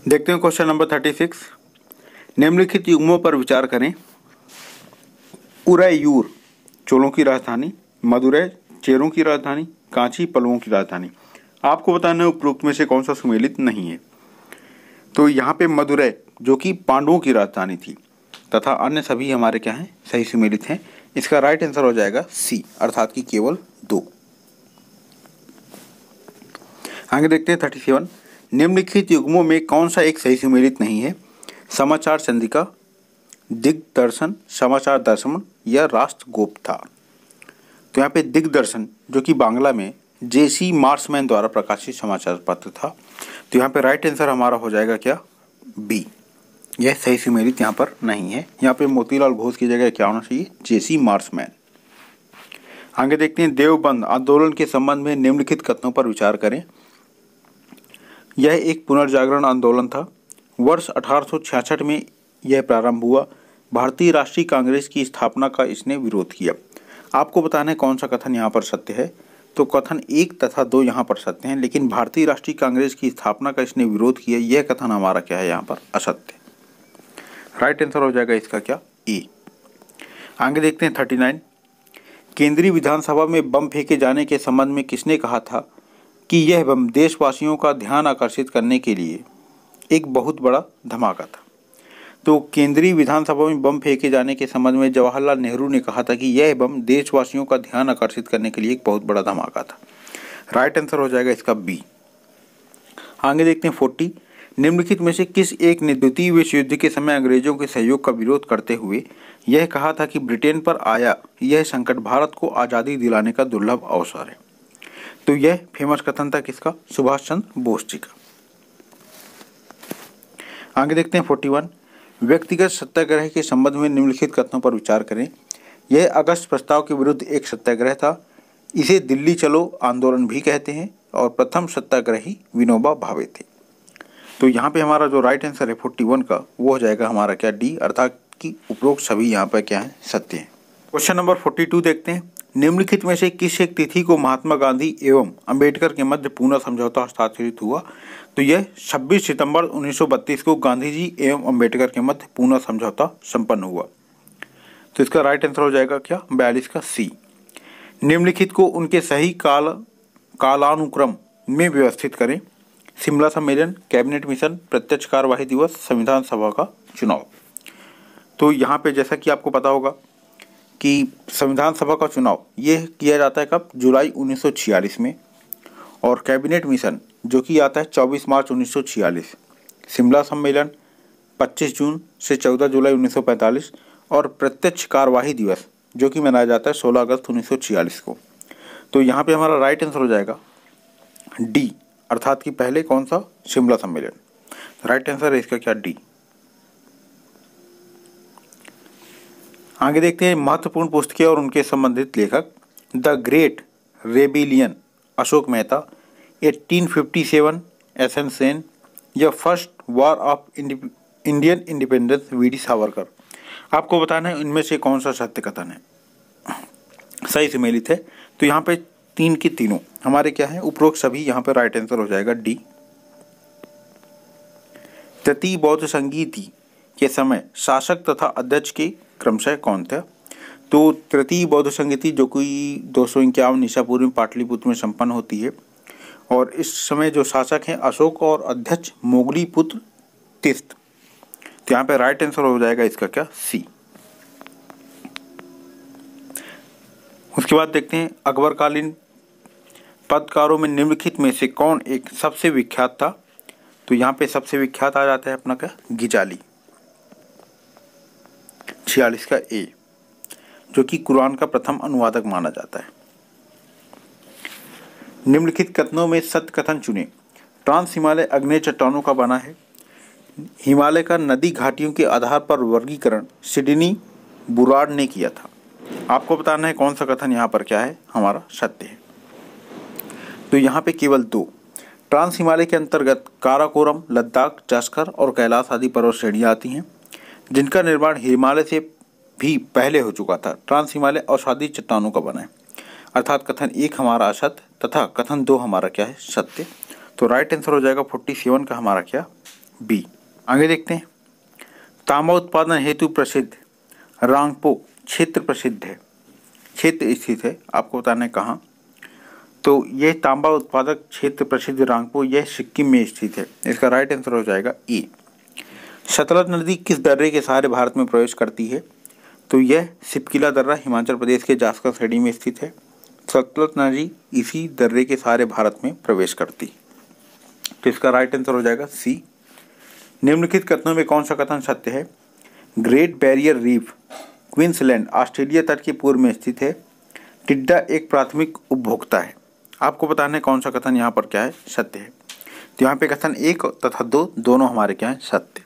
देखते हैं क्वेश्चन नंबर 36। निम्नलिखित युग्मों पर विचार करें। उरैयूर चोलों की राजधानी, मदुरै चेरों की राजधानी, कांची पल्लवों की राजधानी। आपको बताना है उपरोक्त में से कौन सा सुमेलित नहीं है। तो यहाँ पे मदुरै जो कि पांडवों की राजधानी थी तथा अन्य सभी हमारे क्या हैं, सही सुमेलित हैं। इसका राइट आंसर हो जाएगा सी अर्थात कि केवल 2। आगे देखते हैं 37। निम्नलिखित युग्मों में कौन सा एक सही सुमेलित नहीं है। समाचार चंद्रिका, दिग्दर्शन, समाचार दर्शन या राष्ट्रगोप्ता। तो यहाँ पे दिग्दर्शन जो कि बांग्ला में जेसी मार्समैन द्वारा प्रकाशित समाचार पत्र था। तो यहाँ पे राइट आंसर हमारा हो जाएगा क्या, बी। यह सही सुमेलित यहाँ पर नहीं है। यहाँ पे मोतीलाल घोष की जगह क्या होना चाहिए, जेसी मार्समैन। आगे देखते हैं देवबंद आंदोलन के संबंध में निम्नलिखित कथनों पर विचार करें। यह एक पुनर्जागरण आंदोलन था। वर्ष 1866 में यह प्रारंभ हुआ। भारतीय राष्ट्रीय कांग्रेस की स्थापना का इसने विरोध किया। आपको बताना है कौन सा कथन यहाँ पर सत्य है। तो कथन 1 तथा 2 यहाँ पर सत्य हैं, लेकिन भारतीय राष्ट्रीय कांग्रेस की स्थापना का इसने विरोध किया, यह कथन हमारा क्या है, यहाँ पर असत्य। राइट आंसर हो जाएगा इसका क्या, ए। आगे देखते हैं 39। केंद्रीय विधानसभा में बम फेंके जाने के संबंध में किसने कहा था कि यह बम देशवासियों का ध्यान आकर्षित करने के लिए एक बहुत बड़ा धमाका था। तो केंद्रीय विधानसभा में बम फेंके जाने के संबंध में जवाहरलाल नेहरू ने कहा था कि यह बम देशवासियों का ध्यान आकर्षित करने के लिए एक बहुत बड़ा धमाका था। राइट आंसर हो जाएगा इसका बी। आगे देखते हैं 40। निम्नलिखित में से किस एक ने द्वितीय विश्व युद्ध के समय अंग्रेजों के सहयोग का विरोध करते हुए यह कहा था कि ब्रिटेन पर आया यह संकट भारत को आज़ादी दिलाने का दुर्लभ अवसर है। तो यह फेमस कथन था किसका, सुभाष चंद्र बोस जी का। आगे देखते हैं 41। व्यक्तिगत सत्याग्रह के संबंध में निम्नलिखित कथनों पर विचार करें। यह अगस्त प्रस्ताव के विरुद्ध एक सत्याग्रह था। इसे दिल्ली चलो आंदोलन भी कहते हैं और प्रथम सत्याग्रही विनोबा भावे थे। तो यहाँ पे हमारा जो राइट आंसर है 41 का, वो हो जाएगा हमारा क्या, डी, अर्थात कि उपरोक्त सभी यहाँ पर क्या है, सत्य है। क्वेश्चन नंबर 42 देखते हैं। निम्नलिखित में से किस एक तिथि को महात्मा गांधी एवं अंबेडकर के मध्य पूना समझौता हस्ताक्षरित हुआ। तो यह 26 सितंबर 1932 को गांधी जी एवं अंबेडकर के मध्य पूना समझौता संपन्न हुआ। तो इसका राइट आंसर हो जाएगा क्या, 42 का सी। निम्नलिखित को उनके सही कालानुक्रम में व्यवस्थित करें। शिमला सम्मेलन, कैबिनेट मिशन, प्रत्यक्ष कार्यवाही दिवस, संविधान सभा का चुनाव। तो यहाँ पे जैसा कि आपको पता होगा कि संविधान सभा का चुनाव ये किया जाता है कब, जुलाई 1946 में। और कैबिनेट मिशन जो कि आता है 24 मार्च 1946। शिमला सम्मेलन 25 जून से 14 जुलाई 1945 और प्रत्यक्ष कार्यवाही दिवस जो कि मनाया जाता है 16 अगस्त 1946 को। तो यहाँ पे हमारा राइट आंसर हो जाएगा डी, अर्थात कि पहले कौन सा, शिमला सम्मेलन। राइट आंसर है इसका क्या, डी। आगे देखते हैं महत्वपूर्ण पुस्तकें और उनके संबंधित लेखक। The great rebellion Ashok Mehta, 1857 S N. Sen, या first war of Indian independence V D. Savarkar. आपको बताना है इनमें से कौन सा सत्य कथन है, सही सुमेलित है। तो यहाँ पे 3 की तीनों हमारे क्या है, उपरोक्त सभी यहाँ पे राइट आंसर हो जाएगा डी। तृतीय बौद्ध संगीति के समय शासक तथा अध्यक्ष के क्रमशः कौन था। तो तृतीय बौद्ध संगीति जो कि 251 ईसा पूर्व में पाटलिपुत्र में संपन्न होती है और इस समय जो शासक हैं अशोक और अध्यक्ष मोगली पुत्र तिस्त। तो यहाँ पे राइट आंसर हो जाएगा इसका क्या, सी। उसके बाद देखते हैं अकबरकालीन पत्रकारों में निम्नलिखित में से कौन एक सबसे विख्यात था। तो यहाँ पे सबसे विख्यात आ जाता है अपना क्या, गिजाली, 46 का ए, जो कि कुरान का प्रथम अनुवादक माना जाता है। निम्नलिखित कथनों में सत्य कथन चुने। ट्रांस हिमालय अग्नेय चट्टानों का बना है। हिमालय का नदी घाटियों के आधार पर वर्गीकरण सिडनी बुराड़ ने किया था। आपको बताना है कौन सा कथन यहाँ पर क्या है हमारा सत्य है। तो यहाँ पे केवल दो, ट्रांस हिमालय के अंतर्गत काराकोरम, लद्दाख, जस्कर और कैलाश आदि पर्वत श्रेणियाँ आती हैं, जिनका निर्माण हिमालय से भी पहले हो चुका था। ट्रांस हिमालय अवसादी चट्टानों का बना है। अर्थात कथन 1 हमारा असत्य तथा कथन 2 हमारा क्या है, सत्य। तो राइट आंसर हो जाएगा 47 का हमारा क्या, बी। आगे देखते हैं। तांबा उत्पादन हेतु प्रसिद्ध रांगपो क्षेत्र प्रसिद्ध है। क्षेत्र स्थित है, आपको बताना है कहाँ। तो यह तांबा उत्पादक क्षेत्र प्रसिद्ध रांगपो, यह सिक्किम में स्थित है। इसका राइट आंसर हो जाएगा ए। सतलज नदी किस दर्रे के सहारे भारत में प्रवेश करती है। तो यह सिपकिला दर्रा हिमाचल प्रदेश के जास्कर श्रेणी में स्थित है। सतलज नदी इसी दर्रे के सहारे भारत में प्रवेश करती। तो इसका राइट आंसर हो जाएगा सी। निम्नलिखित कथनों में कौन सा कथन सत्य है। Great barrier reef Queensland Australia तट के पूर्व में स्थित है। टिड्डा एक प्राथमिक उपभोक्ता है। आपको बताना है कौन सा कथन यहाँ पर क्या है, सत्य है। तो यहाँ पे कथन 1 तथा 2 दोनों हमारे क्या है, सत्य।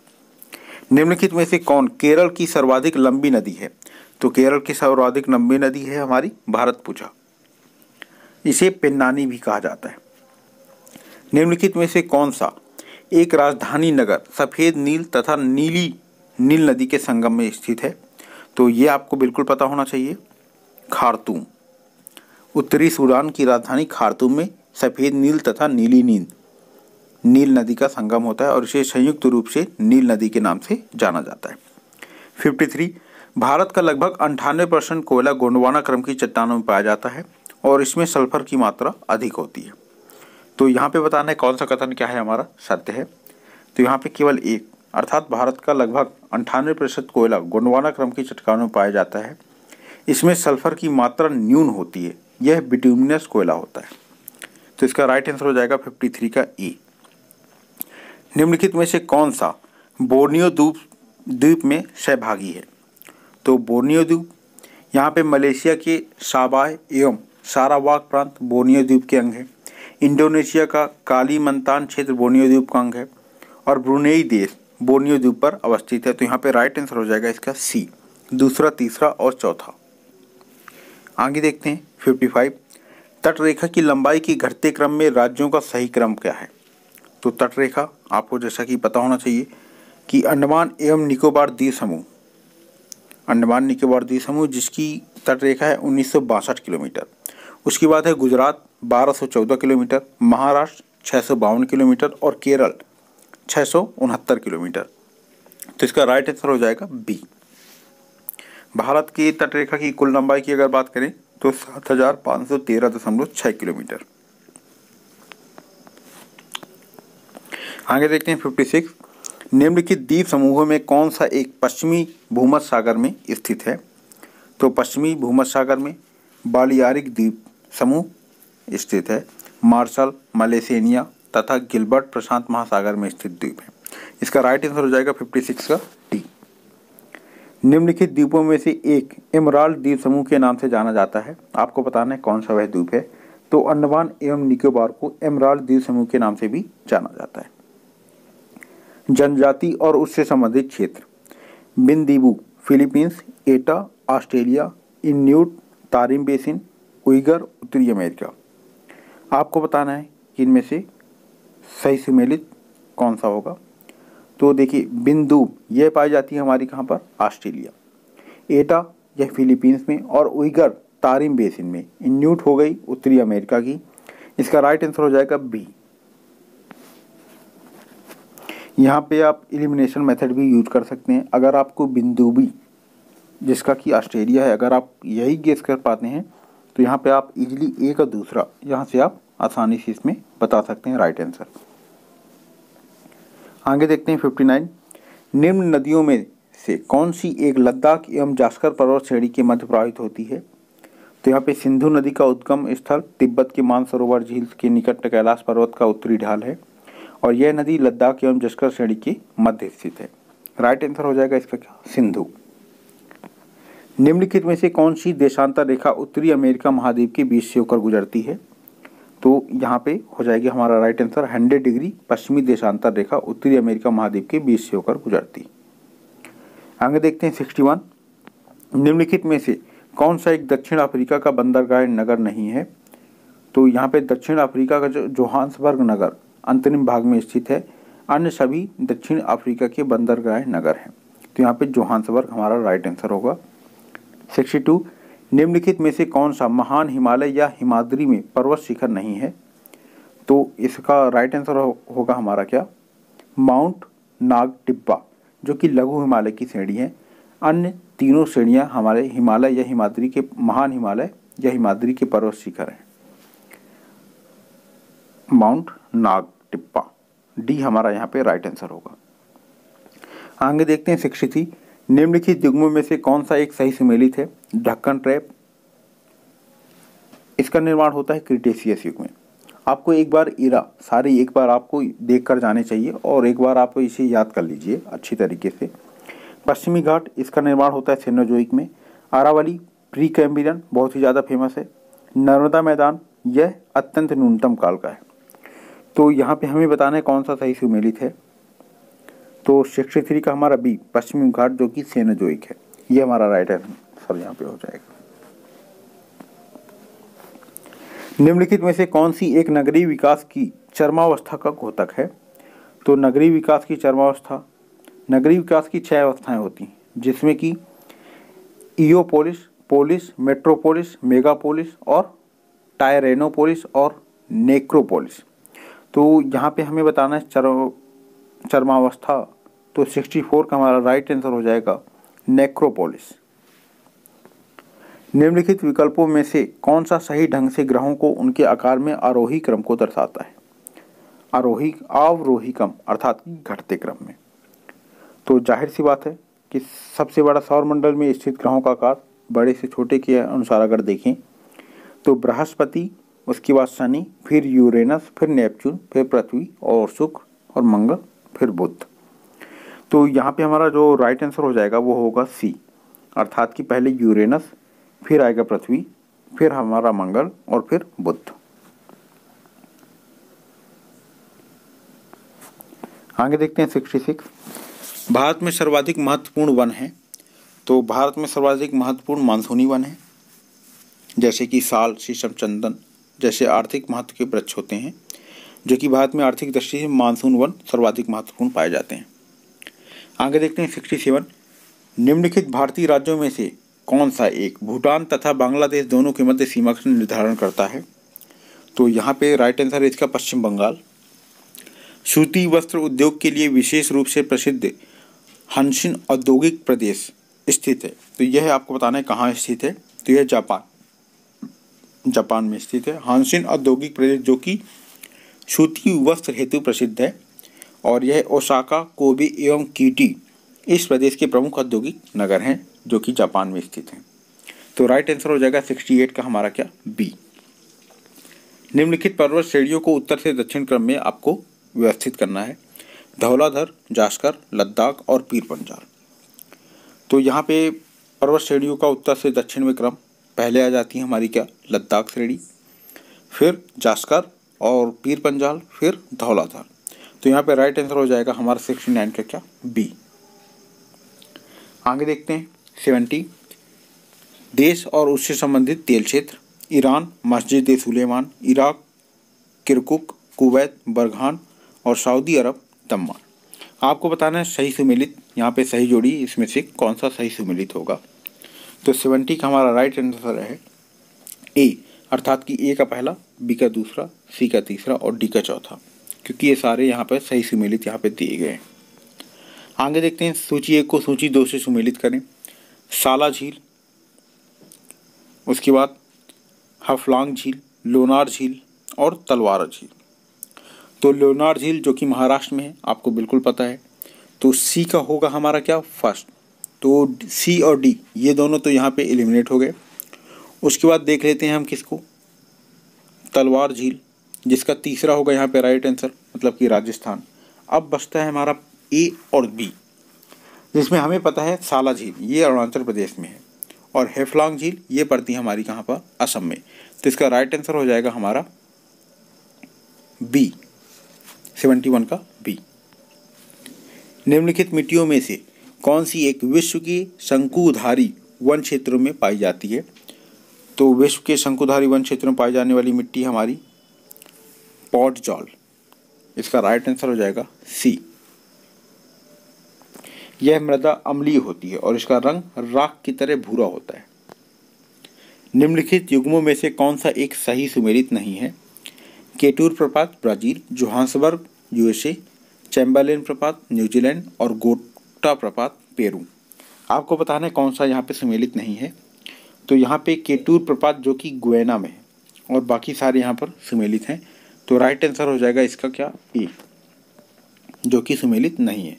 निम्नलिखित में से कौन केरल की सर्वाधिक लंबी नदी है। तो केरल की सर्वाधिक लंबी नदी है हमारी भारतपुझा, इसे पेन्नानी भी कहा जाता है। निम्नलिखित में से कौन सा एक राजधानी नगर सफेद नील तथा नीली नील नदी के संगम में स्थित है। तो ये आपको बिल्कुल पता होना चाहिए, खार्तूम। उत्तरी सूडान की राजधानी खार्तूम में सफेद नील तथा नीली नील नदी का संगम होता है और इसे संयुक्त रूप से नील नदी के नाम से जाना जाता है। 53 भारत का लगभग 98% कोयला गोंडवाना क्रम की चट्टानों में पाया जाता है और इसमें सल्फर की मात्रा अधिक होती है। तो यहाँ पे बताना है कौन सा कथन क्या है हमारा, सत्य है। तो यहाँ पे केवल एक, अर्थात भारत का लगभग 98% कोयला गोंडवाना क्रम की चट्टानों में पाया जाता है। इसमें सल्फर की मात्रा न्यून होती है, यह बिटुमिनस कोयला होता है। तो इसका राइट आंसर हो जाएगा 53 का ए। निम्नलिखित में से कौन सा बोर्नियो द्वीप में सहभागी है। तो बोर्नियो द्वीप यहाँ पे मलेशिया के साबाह एवं सारावाक प्रांत बोर्नियो द्वीप के अंग है। इंडोनेशिया का कालीमंतान क्षेत्र बोर्नियो द्वीप का अंग है और ब्रुनेई देश बोर्नियो द्वीप पर अवस्थित है। तो यहाँ पे राइट आंसर हो जाएगा इसका सी, दूसरा, तीसरा और चौथा। आगे देखते हैं 55 तटरेखा की लंबाई की घटते क्रम में राज्यों का सही क्रम क्या है। तो तटरेखा आपको जैसा कि पता होना चाहिए कि अंडमान एवं निकोबार द्वीप समूह, अंडमान निकोबार द्वीप समूह जिसकी तटरेखा है 1962 किलोमीटर। उसके बाद है गुजरात 1214 किलोमीटर, महाराष्ट्र 652 किलोमीटर और केरल 669 किलोमीटर। तो इसका राइट आंसर हो जाएगा बी। भारत की तटरेखा की कुल लंबाई की अगर बात करें तो 7513.6 किलोमीटर। आगे देखते हैं 56 निम्नलिखित द्वीप समूहों में कौन सा एक पश्चिमी भूमध्य सागर में स्थित है। तो पश्चिमी भूमध्य सागर में बालियारिक द्वीप समूह स्थित है। मार्शल, मलेशिया तथा गिलबर्ट प्रशांत महासागर में स्थित द्वीप है। इसका राइट आंसर हो जाएगा 56 का डी। निम्नलिखित द्वीपों में से एक एमराल्ड द्वीप समूह के नाम से जाना जाता है। आपको बताना है कौन सा वह द्वीप है। तो अंडमान एवं निकोबार को एमराल्ड द्वीप समूह के नाम से भी जाना जाता है। जनजाति और उससे संबंधित क्षेत्र बिनदीबू फिलीपींस, एटा ऑस्ट्रेलिया, इन्यूट तारिम बेसिन, उइगर उत्तरी अमेरिका। आपको बताना है कि इनमें से सही सम्मिलित कौन सा होगा। तो देखिए बिंदु यह पाई जाती है हमारी कहाँ पर, ऑस्ट्रेलिया। एटा यह फिलीपींस में और उइगर तारिम बेसिन में। इन्यूट हो गई उत्तरी अमेरिका की। इसका राइट आंसर हो जाएगा बी। यहाँ पे आप एलिमिनेशन मेथड भी यूज कर सकते हैं। अगर आपको बिंदुबी जिसका कि ऑस्ट्रेलिया है, अगर आप यही गेस कर पाते हैं तो यहाँ पे आप इजीली एक और दूसरा यहाँ से आप आसानी से इसमें बता सकते हैं राइट आंसर। आगे देखते हैं 59। निम्न नदियों में से कौन सी एक लद्दाख एवं जास्कर पर्वत श्रेणी के मध्य प्रवाहित होती है? तो यहाँ पे सिंधु नदी का उद्गम स्थल तिब्बत के मानसरोवर झील के निकट कैलाश पर्वत का उत्तरी ढाल है और यह नदी लद्दाख एवं जास्कर श्रेणी के मध्य स्थित है। राइट आंसर हो जाएगा इसका क्या? सिंधु। निम्नलिखित में से कौन सी देशांतर रेखा उत्तरी अमेरिका महाद्वीप के बीच से होकर गुजरती है? तो यहाँ पे हो जाएगी हमारा राइट आंसर 100 डिग्री पश्चिमी देशांतर रेखा उत्तरी अमेरिका महाद्वीप के बीच से होकर गुजरती। आगे देखते हैं 61। निम्नलिखित में से कौन सा एक दक्षिण अफ्रीका का बंदरगाह नगर नहीं है? तो यहाँ पे दक्षिण अफ्रीका का जो जोहान्सबर्ग नगर अंतरिम भाग में स्थित है, अन्य सभी दक्षिण अफ्रीका के बंदरगाह नगर हैं। तो यहाँ पे जोहान्सबर्ग हमारा राइट आंसर होगा। 62। निम्नलिखित में से कौन सा महान हिमालय या हिमाद्री में पर्वत शिखर नहीं है? तो इसका राइट आंसर होगा हमारा क्या? माउंट नागटिब्बा, जो कि लघु हिमालय की श्रेणी है। अन्य तीनों श्रेणियां हमारे हिमालय या हिमाद्री के महान हिमालय या हिमाद्री के पर्वत शिखर हैं। माउंट नागटिब्बा, डी हमारा यहाँ पे राइट आंसर होगा। आगे देखते हैं 63। निम्नलिखित युग्मों में से कौन सा एक सही सुमेलित है? ढक्कन ट्रैप, इसका निर्माण होता है क्रिटेशियस युग में। आपको एक बार इरा सारी एक बार आपको देख कर जाने चाहिए और एक बार आप इसे याद कर लीजिए अच्छी तरीके से। पश्चिमी घाट, इसका निर्माण होता है सेनोजोइक में। अरावली प्री कैम्ब्रियन, बहुत ही ज़्यादा फेमस है। नर्मदा मैदान, यह अत्यंत न्यूनतम काल का है। तो यहाँ पे हमें बताना है कौन सा सही सुमेलित है। तो 63 का हमारा बी पश्चिमी घाट, जो कि सेनोजोइक है, ये हमारा राइट आंसर यहाँ पे हो जाएगा। निम्नलिखित में से कौन सी एक नगरीय विकास की चरमावस्था का घोतक है? तो नगरीय विकास की चरमावस्था, नगरीय विकास की 6 अवस्थाएं होती हैं, जिसमें कि इयोपोलिस, पोलिस, मेट्रोपोलिस, मेगापोलिस और टायरेनोपोलिस और नेक्रोपोलिस। तो यहाँ पे हमें बताना है चरमावस्था। तो 64 का हमारा राइट आंसर हो जाएगा नेक्रोपोलिस। निम्नलिखित विकल्पों में से कौन सा सही ढंग से ग्रहों को उनके आकार में आरोही क्रम को दर्शाता है? आरोही अवरोही क्रम अर्थात घटते क्रम में। तो जाहिर सी बात है कि सबसे बड़ा सौरमंडल में स्थित ग्रहों का आकार बड़े से छोटे के अनुसार अगर देखें तो बृहस्पति, उसके बाद शनि, फिर यूरेनस, फिर नेपच्यून, फिर पृथ्वी और शुक्र और मंगल, फिर बुध। तो यहाँ पे हमारा जो राइट आंसर हो जाएगा वो होगा सी, अर्थात कि पहले यूरेनस, फिर आएगा पृथ्वी, फिर हमारा मंगल और फिर बुध। आगे देखते हैं 66। भारत में सर्वाधिक महत्वपूर्ण वन है। तो भारत में सर्वाधिक महत्वपूर्ण मानसूनी वन है, जैसे कि साल, शीशम, चंदन जैसे आर्थिक महत्व के वृक्ष होते हैं, जो कि भारत में आर्थिक दृष्टि से मानसून वन सर्वाधिक महत्वपूर्ण पाए जाते हैं। आगे देखते हैं 67। निम्नलिखित भारतीय राज्यों में से कौन सा एक भूटान तथा बांग्लादेश दोनों के मध्य सीमा का निर्धारण करता है? तो यहाँ पे राइट आंसर है इसका पश्चिम बंगाल। सूती वस्त्र उद्योग के लिए विशेष रूप से प्रसिद्ध हानशिन औद्योगिक प्रदेश स्थित है। तो यह आपको बताना है कहाँ स्थित है। तो यह जापान में स्थित है। हानशिन औद्योगिक प्रदेश जो कि सूती वस्त्र हेतु प्रसिद्ध है और यह ओसाका, कोबे एवं कीटी इस प्रदेश के प्रमुख औद्योगिक नगर हैं, जो कि जापान में स्थित हैं। तो राइट आंसर हो जाएगा 68 का हमारा क्या? बी। निम्नलिखित पर्वत श्रेणियों को उत्तर से दक्षिण क्रम में आपको व्यवस्थित करना है। धौलाधर, जास्कर, लद्दाख और पीर पंजाल। तो यहाँ पे पर्वत श्रेणियों का उत्तर से दक्षिण में क्रम, पहले आ जाती है हमारी क्या? लद्दाख श्रेणी, फिर जास्कर और पीर पंजाल, फिर धौलाधर। तो यहाँ पे राइट आंसर हो जाएगा हमारा 69 का क्या? बी। आगे देखते हैं 70। देश और उससे संबंधित तेल क्षेत्र: ईरान, मस्जिद सुलेमान, इराक, किरकुक, कुवैत, बरगान और सऊदी अरब, दम्माम। आपको बताना है सही सुमेलित, यहाँ पे सही जोड़ी इसमें से कौन सा सही सुमेलित होगा। तो 70 का हमारा राइट आंसर है ए, अर्थात कि ए का पहला, बी का दूसरा, सी का तीसरा और डी का चौथा, क्योंकि ये सारे यहाँ पर सही सुमेलित यहाँ पे दिए गए हैं। आगे देखते हैं सूची 1 को सूची 2 से सुमेलित करें। साला झील, उसके बाद हफलांग झील, लोनार झील और तलवार झील। तो लोनार झील जो कि महाराष्ट्र में है, आपको बिल्कुल पता है। तो सी का होगा हमारा क्या, फर्स्ट। तो सी और डी ये दोनों तो यहाँ पे एलिमिनेट हो गए। उसके बाद देख लेते हैं हम किसको, तलवार झील, जिसका तीसरा होगा यहाँ पे राइट आंसर, मतलब कि राजस्थान। अब बचता है हमारा ए और बी, जिसमें हमें पता है साला झील ये अरुणाचल प्रदेश में है, और हेफलॉन्ग झील ये पड़ती है हमारी कहाँ पर, असम में। तो इसका राइट आंसर हो जाएगा हमारा बी, 71 का बी। निम्नलिखित मिट्टियों में से कौन सी एक विश्व की शंकुधारी वन क्षेत्रों में पाई जाती है। तो विश्व के शंकुधारी वन क्षेत्रों में पाई जाने वाली मिट्टी हमारी पॉट जॉल, इसका राइट आंसर हो जाएगा सी। यह मृदा अम्लीय होती है और इसका रंग राख की तरह भूरा होता है। निम्नलिखित युग्मों में से कौन सा एक सही सुमेलित नहीं है। केटूर प्रपात ब्राजील, जोहान्सबर्ग यूएसए, चैम्बरलेन प्रपात न्यूजीलैंड और गोटा प्रपात पेरू। आपको बताना है कौन सा यहाँ पे सुमेलित नहीं है। तो यहाँ पे केटूर प्रपात जो कि गुयाना में है और बाकी सारे यहाँ पर सुमेलित हैं। तो राइट आंसर हो जाएगा इसका क्या, ए, जो कि सुमेलित नहीं है।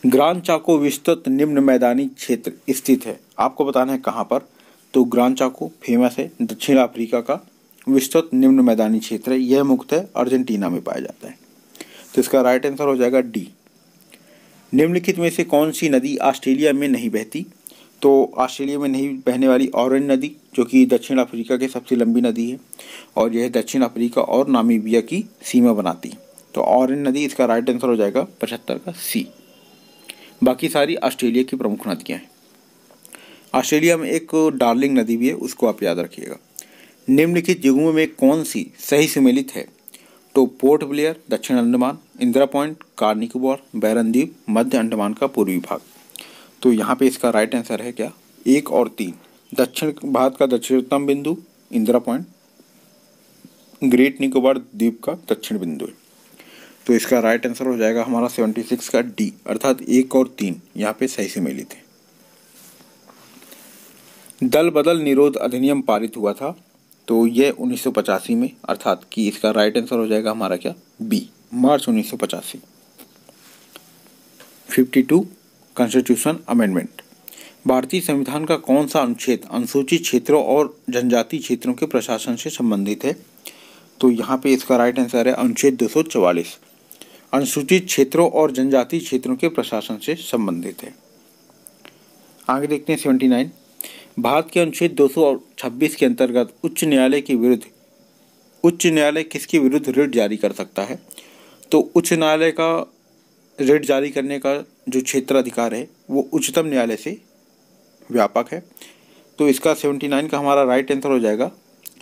ग्रान चाको विस्तृत निम्न मैदानी क्षेत्र स्थित है, आपको बताना है कहाँ पर। तो ग्रान चाको फेमस है, दक्षिण अफ्रीका का विस्तृत निम्न मैदानी क्षेत्र है। यह मुख्यतः अर्जेंटीना में पाया जाता है। तो इसका राइट आंसर हो जाएगा डी। निम्नलिखित में से कौन सी नदी ऑस्ट्रेलिया में नहीं बहती। तो ऑस्ट्रेलिया में नहीं बहने वाली ऑरेंज नदी, जो कि दक्षिण अफ्रीका की सबसे लंबी नदी है और यह दक्षिण अफ्रीका और नामीबिया की सीमा बनाती है। तो ऑरेंज नदी इसका राइट आंसर हो जाएगा 75 का सी। बाकी सारी ऑस्ट्रेलिया की प्रमुख नदियाँ हैं। ऑस्ट्रेलिया में एक डार्लिंग नदी भी है, उसको आप याद रखिएगा। निम्नलिखित युग्मों में कौन सी सही सुमेलित है। तो पोर्ट ब्लेयर दक्षिण अंडमान, इंदिरा पॉइंट कार निकोबार, बैरन द्वीप मध्य अंडमान का पूर्वी भाग। तो यहाँ पे इसका राइट आंसर है क्या, 1 और 3। दक्षिण भारत का दक्षिणतम बिंदु इंदिरा पॉइंट, ग्रेट निकोबार द्वीप का दक्षिण बिंदु है। तो इसका राइट आंसर हो जाएगा हमारा 76 का डी, अर्थात 1 और 3 यहाँ पे सही सुमेलित है। दल बदल निरोध अधिनियम पारित हुआ था, तो यह 1985 में, अर्थात कि इसका राइट आंसर हो जाएगा हमारा क्या, बी, मार्च 1985। 52 कॉन्स्टिट्यूशन अमेंडमेंट। भारतीय संविधान का कौन सा अनुच्छेद अनुसूचित क्षेत्रों और जनजाति क्षेत्रों के प्रशासन से संबंधित है। तो यहाँ पे इसका राइट आंसर है अनुच्छेद 244, अनुसूचित क्षेत्रों और जनजाति क्षेत्रों के प्रशासन से संबंधित है। आगे देखते हैं 79। भारत के अनुच्छेद 226 के अंतर्गत उच्च न्यायालय किसके विरुद्ध रिट जारी कर सकता है। तो उच्च न्यायालय का रिट जारी करने का जो क्षेत्राधिकार है वो उच्चतम न्यायालय से व्यापक है। तो इसका 79 का हमारा राइट आंसर हो जाएगा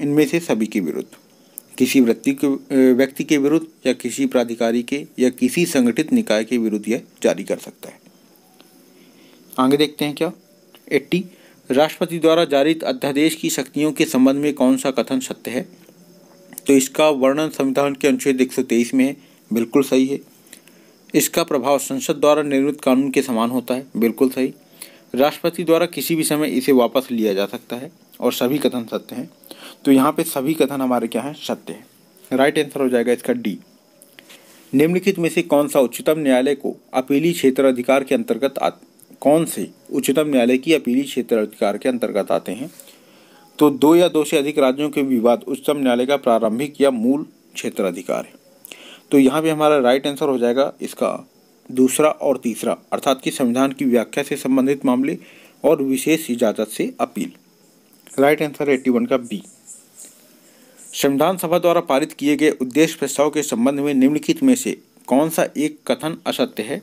इनमें से सभी के विरुद्ध, किसी व्यक्ति के विरुद्ध या किसी प्राधिकारी के या किसी संगठित निकाय के विरुद्ध यह जारी कर सकता है। आगे देखते हैं क्या 80। राष्ट्रपति द्वारा जारी अध्यादेश की शक्तियों के संबंध में कौन सा कथन सत्य है। तो इसका वर्णन संविधान के अनुच्छेद 123 में है, बिल्कुल सही है। इसका प्रभाव संसद द्वारा निर्मित कानून के समान होता है, बिल्कुल सही। राष्ट्रपति द्वारा किसी भी समय इसे वापस लिया जा सकता है और सभी कथन सत्य हैं। तो यहाँ पे सभी कथन हमारे क्या हैं, सत्य हैं। राइट आंसर हो जाएगा इसका डी। निम्नलिखित में से कौन सा उच्चतम न्यायालय को अपीली क्षेत्राधिकार के अंतर्गत कौन से उच्चतम न्यायालय की अपीली क्षेत्राधिकार के अंतर्गत आते हैं। तो 2 या 2 से अधिक राज्यों के विवाद उच्चतम न्यायालय का प्रारंभिक या मूल क्षेत्राधिकार है। तो यहाँ पे हमारा राइट आंसर हो जाएगा इसका दूसरा और तीसरा, अर्थात कि संविधान की व्याख्या से संबंधित मामले और विशेष इजाजत से अपील। राइट आंसर 81 का बी। संविधान सभा द्वारा पारित किए गए उद्देश्य प्रस्ताव के संबंध में निम्नलिखित में से कौन सा एक कथन असत्य है।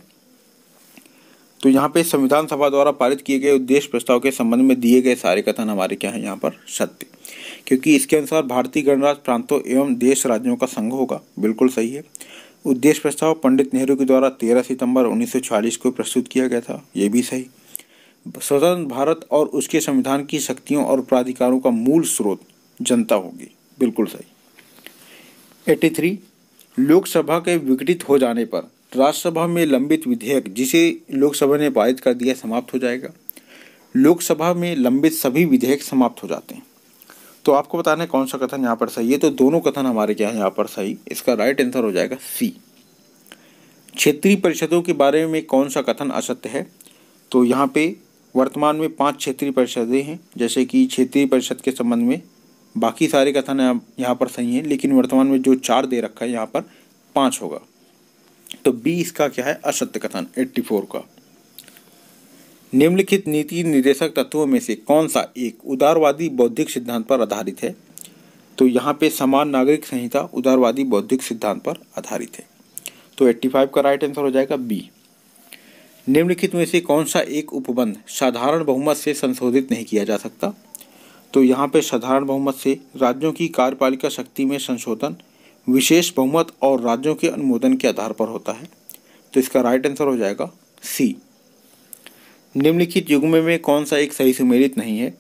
तो यहाँ पे संविधान सभा द्वारा पारित किए गए उद्देश्य प्रस्ताव के संबंध में दिए गए सारे कथन हमारे क्या हैं यहाँ पर सत्य, क्योंकि इसके अनुसार भारतीय गणराज्य प्रांतों एवं देश राज्यों का संघ होगा, बिल्कुल सही है। उद्देश्य प्रस्ताव पंडित नेहरू के द्वारा 13 सितंबर 1946 को प्रस्तुत किया गया था, ये भी सही। स्वतंत्र भारत और उसके संविधान की शक्तियों और प्राधिकारों का मूल स्रोत जनता होगी, बिल्कुल सही। 83 लोकसभा के विघटित हो जाने पर राज्यसभा में लंबित विधेयक जिसे लोकसभा ने पारित कर दिया समाप्त हो जाएगा। लोकसभा में लंबित सभी विधेयक समाप्त हो जाते हैं।
तो आपको बताना है कौन सा कथन यहाँ पर सही है। तो दोनों कथन हमारे क्या है यहाँ पर सही। इसका राइट आंसर हो जाएगा सी। क्षेत्रीय परिषदों के बारे में कौन सा कथन असत्य है। तो यहाँ पे वर्तमान में 5 क्षेत्रीय परिषदें हैं, जैसे कि क्षेत्रीय परिषद के संबंध में बाकी सारे कथन यहाँ पर सही हैं, लेकिन वर्तमान में जो 4 दे रखा है यहाँ पर 5 होगा। तो बी इसका क्या है असत्य कथन 84 का। निम्नलिखित नीति निर्देशक तत्वों में से कौन सा एक उदारवादी बौद्धिक सिद्धांत पर आधारित है। तो यहाँ पे समान नागरिक संहिता उदारवादी बौद्धिक सिद्धांत पर आधारित है। तो 85 का राइट आंसर हो जाएगा बी। निम्नलिखित में से कौन सा एक उपबंध साधारण बहुमत से संशोधित नहीं किया जा सकता। तो यहाँ पे साधारण बहुमत से राज्यों की कार्यपालिका शक्ति में संशोधन विशेष बहुमत और राज्यों के अनुमोदन के आधार पर होता है। तो इसका राइट आंसर हो जाएगा सी। निम्नलिखित युग्म में कौन सा एक सही सुमेलित नहीं है।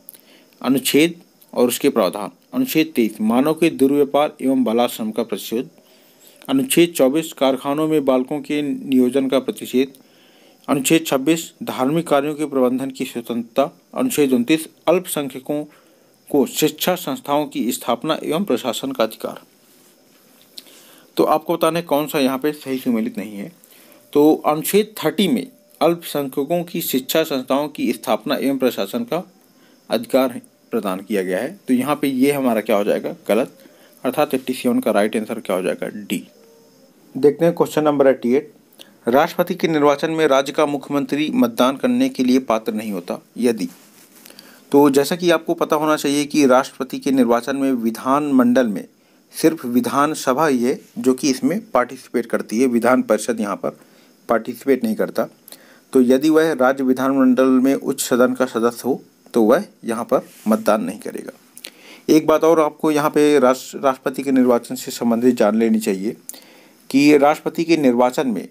अनुच्छेद और उसके प्रावधान। अनुच्छेद 23 मानव के दुर्व्यापार एवं बालाश्रम का प्रतिषेध। अनुच्छेद 24 कारखानों में बालकों के नियोजन का प्रतिषेध। अनुच्छेद 26 धार्मिक कार्यों के प्रबंधन की स्वतंत्रता। अनुच्छेद 29 अल्पसंख्यकों को शिक्षा संस्थाओं की स्थापना एवं प्रशासन का अधिकार। तो आपको बताना है कौन सा यहाँ पे सही सुमेलित नहीं है। तो अनुच्छेद 30 में अल्पसंख्यकों की शिक्षा संस्थाओं की स्थापना एवं प्रशासन का अधिकार प्रदान किया गया है। तो यहाँ पे ये हमारा क्या हो जाएगा गलत, अर्थात 87 का राइट आंसर क्या हो जाएगा डी। देखते हैं क्वेश्चन नंबर 88। राष्ट्रपति के निर्वाचन में राज्य का मुख्यमंत्री मतदान करने के लिए पात्र नहीं होता यदि। तो जैसा कि आपको पता होना चाहिए कि राष्ट्रपति के निर्वाचन में विधानमंडल में सिर्फ विधानसभा ही है जो कि इसमें पार्टिसिपेट करती है, विधान परिषद यहाँ पर पार्टिसिपेट नहीं करता। तो यदि वह राज्य विधानमंडल में उच्च सदन का सदस्य हो तो वह यहाँ पर मतदान नहीं करेगा। एक बात और आपको यहाँ पे राष्ट्रपति के निर्वाचन से संबंधित जान लेनी चाहिए कि राष्ट्रपति के निर्वाचन में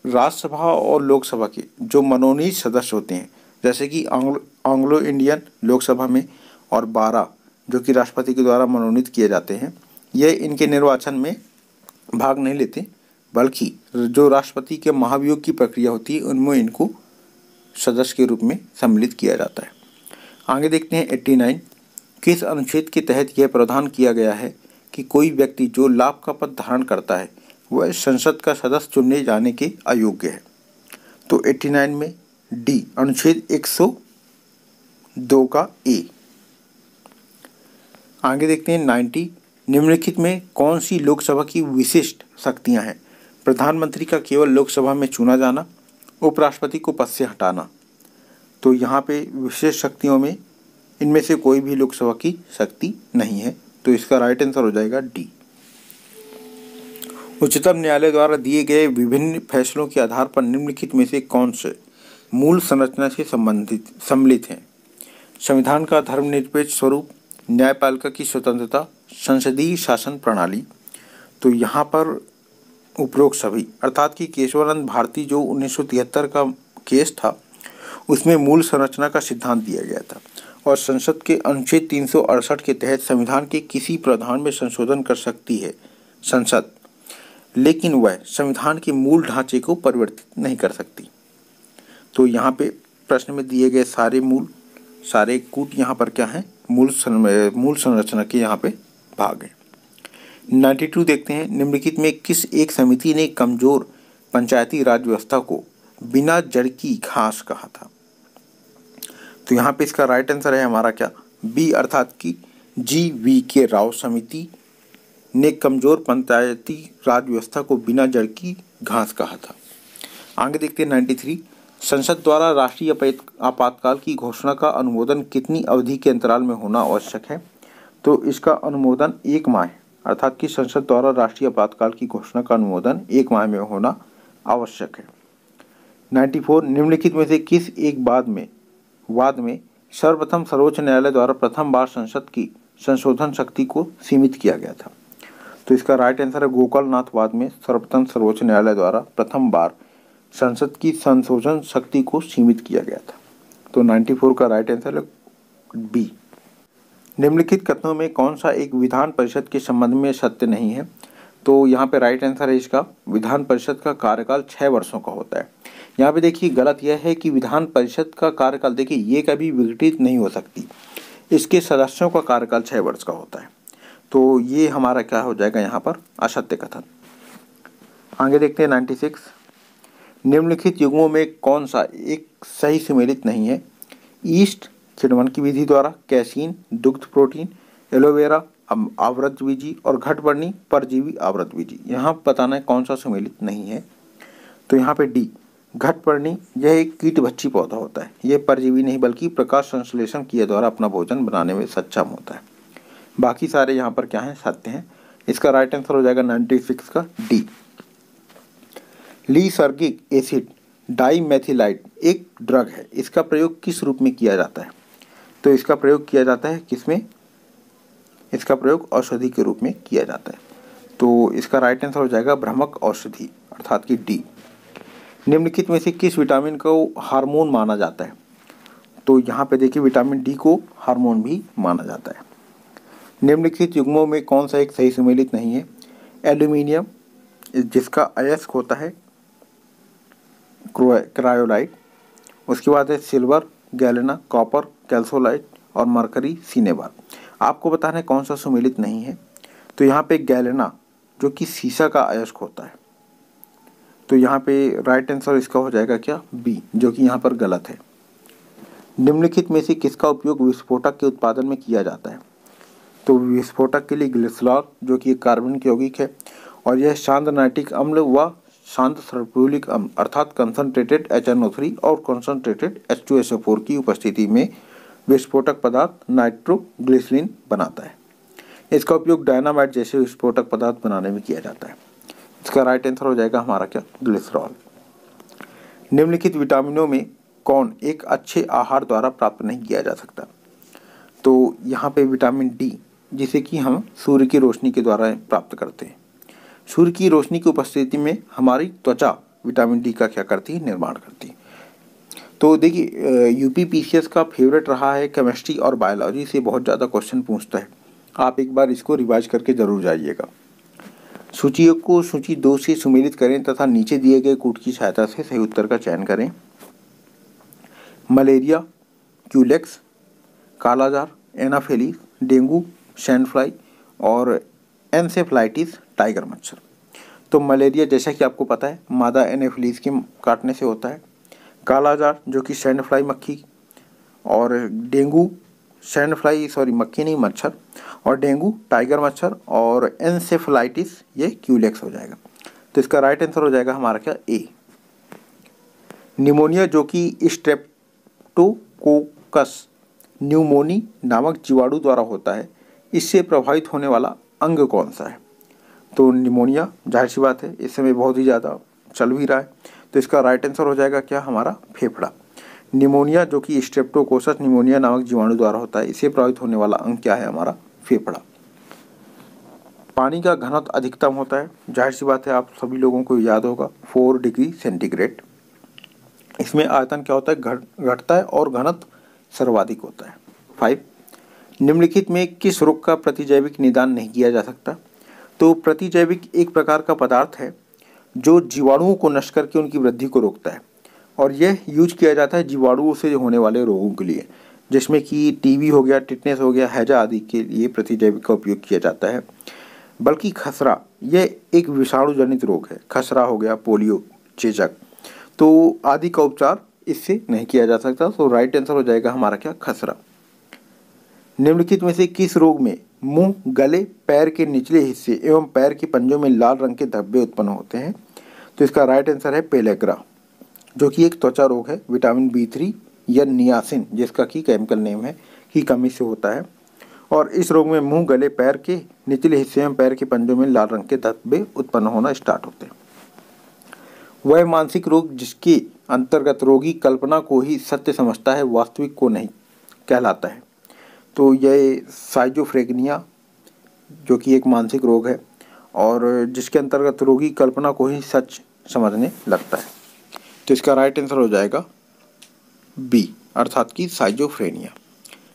राज्यसभा और लोकसभा के जो मनोनीत सदस्य होते हैं, जैसे कि एंग्लो इंडियन लोकसभा में और 12 जो कि राष्ट्रपति के द्वारा मनोनीत किए जाते हैं, यह इनके निर्वाचन में भाग नहीं लेते, बल्कि जो राष्ट्रपति के महाभियोग की प्रक्रिया होती है उनमें इनको सदस्य के रूप में सम्मिलित किया जाता है। आगे देखते हैं 89। किस अनुच्छेद के तहत यह प्रावधान किया गया है कि कोई व्यक्ति जो लाभ का पद धारण करता है वह संसद का सदस्य चुने जाने के अयोग्य है। तो 89 में डी अनुच्छेद 102 का ए। आगे देखते हैं 90। निम्नलिखित में कौन सी लोकसभा की विशिष्ट शक्तियां हैं। प्रधानमंत्री का केवल लोकसभा में चुना जाना, उपराष्ट्रपति को पद से हटाना। तो यहाँ पे विशेष शक्तियों में इनमें से कोई भी लोकसभा की शक्ति नहीं है। तो इसका राइट आंसर हो जाएगा डी। उच्चतम न्यायालय द्वारा दिए गए विभिन्न फैसलों के आधार पर निम्नलिखित में से कौन से मूल संरचना से सम्मिलित हैं। संविधान का धर्मनिरपेक्ष स्वरूप, न्यायपालिका की स्वतंत्रता, संसदीय शासन प्रणाली। तो यहाँ पर उपरोक्त सभी, अर्थात कि केशवानंद भारती जो 1973 का केस था उसमें मूल संरचना का सिद्धांत दिया गया था और संसद के अनुच्छेद 368 के तहत संविधान के किसी प्रावधान में संशोधन कर सकती है संसद, लेकिन वह संविधान के मूल ढांचे को परिवर्तित नहीं कर सकती। तो यहाँ पे प्रश्न में दिए गए सारे कूट यहाँ पर क्या है मूल संरचना के यहाँ पे भाग है। 92 देखते हैं। निम्नलिखित में किस एक समिति ने कमजोर पंचायती राज व्यवस्था को बिना जड़ की घास कहा था। तो यहाँ पे इसका राइट आंसर है हमारा क्या बी, अर्थात कि GV.K. राव समिति ने कमजोर पंचायती राज व्यवस्था को बिना जड़ की घास कहा था। आगे देखते हैं 93। संसद द्वारा राष्ट्रीय आपातकाल की घोषणा का अनुमोदन कितनी अवधि के अंतराल में होना आवश्यक है। तो इसका अनुमोदन 1 माह, अर्थात कि संसद द्वारा राष्ट्रीय आपातकाल की घोषणा का अनुमोदन 1 माह में होना आवश्यक है। 94। निम्नलिखित में से किस एक वाद में सर्वप्रथम सर्वोच्च न्यायालय द्वारा प्रथम बार संसद की संशोधन शक्ति को सीमित किया गया था। तो इसका राइट आंसर है गोपालनाथ वाद में सर्वप्रथम सर्वोच्च न्यायालय द्वारा प्रथम बार संसद की संशोधन शक्ति को सीमित किया गया था। तो 94 का राइट आंसर है बी। निम्नलिखित कथनों में कौन सा एक विधान परिषद के संबंध में सत्य नहीं है। तो यहाँ पे राइट आंसर है इसका विधान परिषद का कार्यकाल 6 वर्षों का होता है। यहाँ पे देखिए गलत यह है कि विधान परिषद का कार्यकाल देखिए ये कभी विघटित नहीं हो सकती। इसके सदस्यों का कार्यकाल 6 वर्ष का होता है। तो ये हमारा क्या हो जाएगा यहाँ पर असत्य कथन। आगे देखते हैं 96। निम्नलिखित युग्मों में कौन सा एक सही सुमेलित नहीं है? ईस्ट किण्वन की विधि द्वारा, कैसीन दुग्ध प्रोटीन, एलोवेरा आवृतबीजी और घटवर्णी परजीवी आवृतबीजी। यहाँ बताना है कौन सा सुमेलित नहीं है। तो यहाँ पे डी घटपर्णी, यह एक कीटभक्षी पौधा होता है। यह परजीवी नहीं बल्कि प्रकाश संश्लेषण किए द्वारा अपना भोजन बनाने में सक्षम होता है। बाकी सारे यहाँ पर क्या हैं? सत्य हैं। इसका राइट आंसर हो जाएगा 96 का डी। लीसर्गिक एसिड डाइमेथिलाइड एक ड्रग है। इसका प्रयोग किस रूप में किया जाता है? तो इसका प्रयोग किया जाता है किसमें? इसका प्रयोग औषधि के रूप में किया जाता है। तो इसका राइट आंसर हो जाएगा भ्रामक औषधि अर्थात कि डी। निम्नलिखित में से किस विटामिन को हार्मोन माना जाता है? तो यहाँ पे देखिए विटामिन डी को हार्मोन भी माना जाता है। निम्नलिखित युग्मों में कौन सा एक सही सुमेलित नहीं है? एल्यूमिनियम जिसका अयस्क होता है क्रायोलाइट, उसके बाद है सिल्वर, गैलेना, कॉपर, कैल्सोलाइट और मरकरी सिनेबार। आपको बताना है कौन सा सुमेलित नहीं है। तो यहाँ पे गैलेना जो कि सीसा का अयस्क होता है। तो यहाँ पे राइट आंसर इसका हो जाएगा क्या? बी, जो कि यहाँ पर गलत है। निम्नलिखित में से किसका उपयोग विस्फोटक के उत्पादन में किया जाता है? तो विस्फोटक के लिए ग्लिसरॉल जो कि एक कार्बनिक यौगिक है और यह शांत नाइट्रिक अम्ल व शांत सल्फ्यूरिक अम्ल अर्थात कंसंट्रेटेड HNO3 और कंसंट्रेटेड H2SO4 की उपस्थिति में विस्फोटक पदार्थ नाइट्रोग्लिसरीन बनाता है। इसका उपयोग डायनामाइट जैसे विस्फोटक पदार्थ बनाने में किया जाता है। इसका राइट आंसर हो जाएगा हमारा क्या? ग्लिसरॉल। निम्नलिखित विटामिनों में कौन एक अच्छे आहार द्वारा प्राप्त नहीं किया जा सकता? तो यहाँ पे विटामिन डी जिसे कि हम सूर्य की रोशनी के द्वारा प्राप्त करते हैं। सूर्य की रोशनी की उपस्थिति में हमारी त्वचा विटामिन डी का क्या करती है? निर्माण करती है। तो देखिए यूपीपीसीएस का फेवरेट रहा है केमिस्ट्री और बायोलॉजी से बहुत ज़्यादा क्वेश्चन पूछता है। आप एक बार इसको रिवाइज करके जरूर जाइएगा। सूचियों को सूची 2 से सुमेलित करें तथा नीचे दिए गए कूट की सहायता से सही उत्तर का चयन करें। मलेरिया, क्यूलेक्स, कालाजार, एनाफेलिस, डेंगू, सैंड फ्लाई और एन्सेफ्लाइटिस टाइगर मच्छर। तो मलेरिया जैसा कि आपको पता है मादा एनाफेलिस के काटने से होता है। कालाजार जो कि सैंड फ्लाई मक्खी और डेंगू मक्खी नहीं मच्छर और डेंगू टाइगर मच्छर और एन्सेफ्लाइटिस ये क्यूलेक्स हो जाएगा। तो इसका राइट आंसर हो जाएगा हमारा क्या? ए। निमोनिया जो कि स्ट्रेप्टोकोकस न्यूमोनी नामक जीवाणु द्वारा होता है, इससे प्रभावित होने वाला अंग कौन सा है? तो निमोनिया जाहिर सी बात है इस समय बहुत ही ज़्यादा चल भी रहा है। तो इसका राइट आंसर हो जाएगा क्या? हमारा फेफड़ा। निमोनिया जो कि स्ट्रेप्टोकोकस निमोनिया नामक जीवाणु द्वारा होता है, इससे प्रभावित होने वाला अंग क्या है? हमारा फेफड़ा। पानी का घनत्व अधिकतम होता है, जाहिर सी बात है आप सभी लोगों को याद होगा 4 डिग्री सेंटीग्रेड। इसमें आयतन क्या होता है? घटता है और घनत्व सर्वाधिक होता है 5। निम्नलिखित में किस रोग का प्रतिजैविक निदान नहीं किया जा सकता? तो प्रतिजैविक एक प्रकार का पदार्थ है जो जीवाणुओं को नष्ट करके उनकी वृद्धि को रोकता है और यह यूज किया जाता है जीवाणुओं से होने वाले रोगों के लिए, जिसमें कि टीबी हो गया, टिटनेस हो गया, हैजा आदि के लिए प्रतिजैविक का उपयोग किया जाता है। बल्कि खसरा यह एक विषाणु जनित रोग है। खसरा हो गया, पोलियो, चेचक, तो आदि का उपचार इससे नहीं किया जा सकता। तो राइट आंसर हो जाएगा हमारा क्या? खसरा। निम्नलिखित में से किस रोग में मुंह, गले, पैर के निचले हिस्से एवं पैर के पंजों में लाल रंग के धब्बे उत्पन्न होते हैं? तो इसका राइट आंसर है पेलेग्रा जो कि एक त्वचा रोग है। विटामिन B3 या नियासिन जिसका की केमिकल नेम है की कमी से होता है और इस रोग में मुंह, गले, पैर के निचले हिस्से एवं पैर के पंजों में लाल रंग के धब्बे उत्पन्न होना स्टार्ट होते हैं। वह मानसिक रोग जिसके अंतर्गत रोगी कल्पना को ही सत्य समझता है, वास्तविक को नहीं, कहलाता है। तो यह साइजोफ्रेगनिया जो कि एक मानसिक रोग है और जिसके अंतर्गत रोगी कल्पना को ही सच समझने लगता है। तो इसका राइट आंसर हो जाएगा बी अर्थात कि साइजोफ्रेनिया।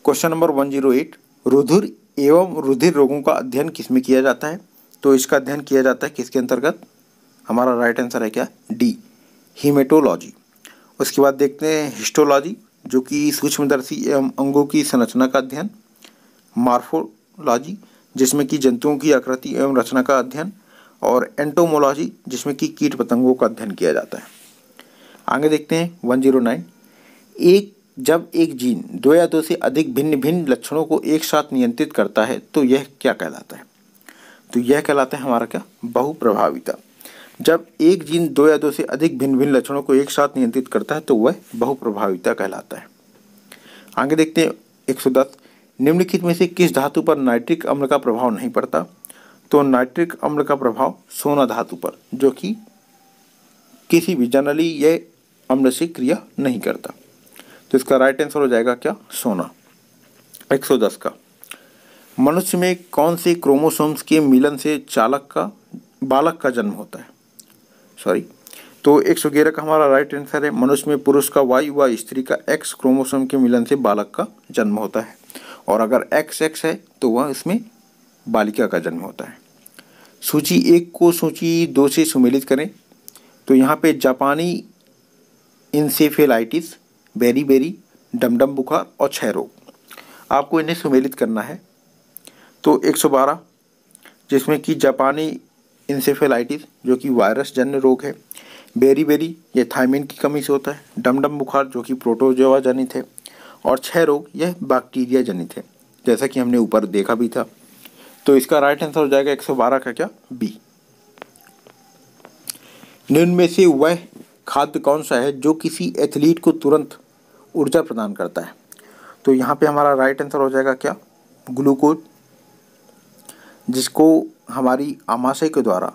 क्वेश्चन नंबर 108, रुधिर एवं रुधिर रोगों का अध्ययन किसमें किया जाता है? तो इसका अध्ययन किया जाता है किसके अंतर्गत? हमारा राइट आंसर है क्या? D, haematology. उसके बाद देखते हैं हिस्टोलॉजी जो कि सूक्ष्मदर्शी एवं अंगों की संरचना का अध्ययन। मार्फोलॉजी जिसमें कि जंतुओं की आकृति एवं रचना का अध्ययन, और एंटोमोलॉजी जिसमें कि कीट पतंगों का अध्ययन किया जाता है। आगे देखते हैं 109। जब एक जीन 2 या 2 से अधिक भिन्न भिन्न लक्षणों को एक साथ नियंत्रित करता है तो यह क्या कहलाता है? तो यह कहलाता है हमारा क्या? बहुप्रभाविता। जब एक जीन 2 या 2 से अधिक भिन्न भिन्न लक्षणों को एक साथ नियंत्रित करता है तो वह बहुप्रभाविता कहलाता है। आगे देखते हैं 110। निम्नलिखित में से किस धातु पर नाइट्रिक अम्ल का प्रभाव नहीं पड़ता? तो नाइट्रिक अम्ल का प्रभाव सोना धातु पर, जो कि किसी भी जनरली अम्ल से क्रिया नहीं करता। तो इसका राइट आंसर हो जाएगा क्या? सोना। 110 का, मनुष्य में कौन से क्रोमोसोम्स के मिलन से बालक का जन्म होता है? तो 111 का हमारा राइट आंसर है, मनुष्य में पुरुष का Y व स्त्री का X क्रोमोसोम के मिलन से बालक का जन्म होता है, और अगर XX है तो वह इसमें बालिका का जन्म होता है। सूची 1 को सूची 2 से सुमेलित करें। तो यहाँ पे जापानी इंसेफेलाइटिस, बेरी, डमडम बुखार और क्षय रोग, आपको इन्हें सुमेलित करना है। तो 112 जिसमें कि जापानी इंसेफेलाइटिस जो कि वायरस जन्य रोग है, बेरी ये थायमिन की कमी से होता है, डमडम बुखार जो कि प्रोटोजोआ जनित है, और क्षय रोग यह बैक्टीरिया जनित है, जैसा कि हमने ऊपर देखा भी था। तो इसका राइट आंसर हो जाएगा 112 का क्या? बी। निम्न में से वह खाद्य कौन सा है जो किसी एथलीट को तुरंत ऊर्जा प्रदान करता है? तो यहाँ पे हमारा राइट आंसर हो जाएगा क्या? ग्लूकोज, जिसको हमारी आमाशय के द्वारा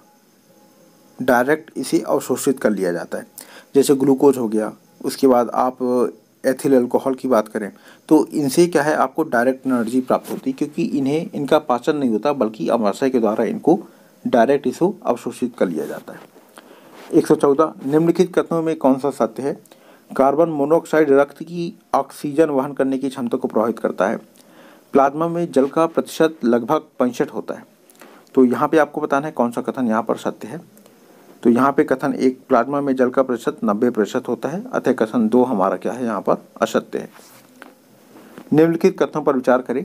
डायरेक्ट इसे अवशोषित कर लिया जाता है। जैसे ग्लूकोज हो गया, उसके बाद आप एथिल अल्कोहल की बात करें तो इनसे क्या है, आपको डायरेक्ट एनर्जी प्राप्त होती है, क्योंकि इनका पाचन नहीं होता बल्कि आमाशय के द्वारा इनको डायरेक्ट इसको अवशोषित कर लिया जाता है। 114 निम्नलिखित कथनों में कौन सा सत्य है? कार्बन मोनोऑक्साइड रक्त की ऑक्सीजन वहन करने की क्षमता को प्रभावित करता है। प्लाज्मा में जल का प्रतिशत लगभग 65 होता है। तो यहाँ पे आपको बताना है कौन सा कथन यहाँ पर सत्य है। तो यहाँ पे कथन 1 प्लाज्मा में जल का प्रतिशत 90% होता है, अतः कथन 2 हमारा क्या है यहाँ पर असत्य है। निम्नलिखित कथनों पर विचार करें।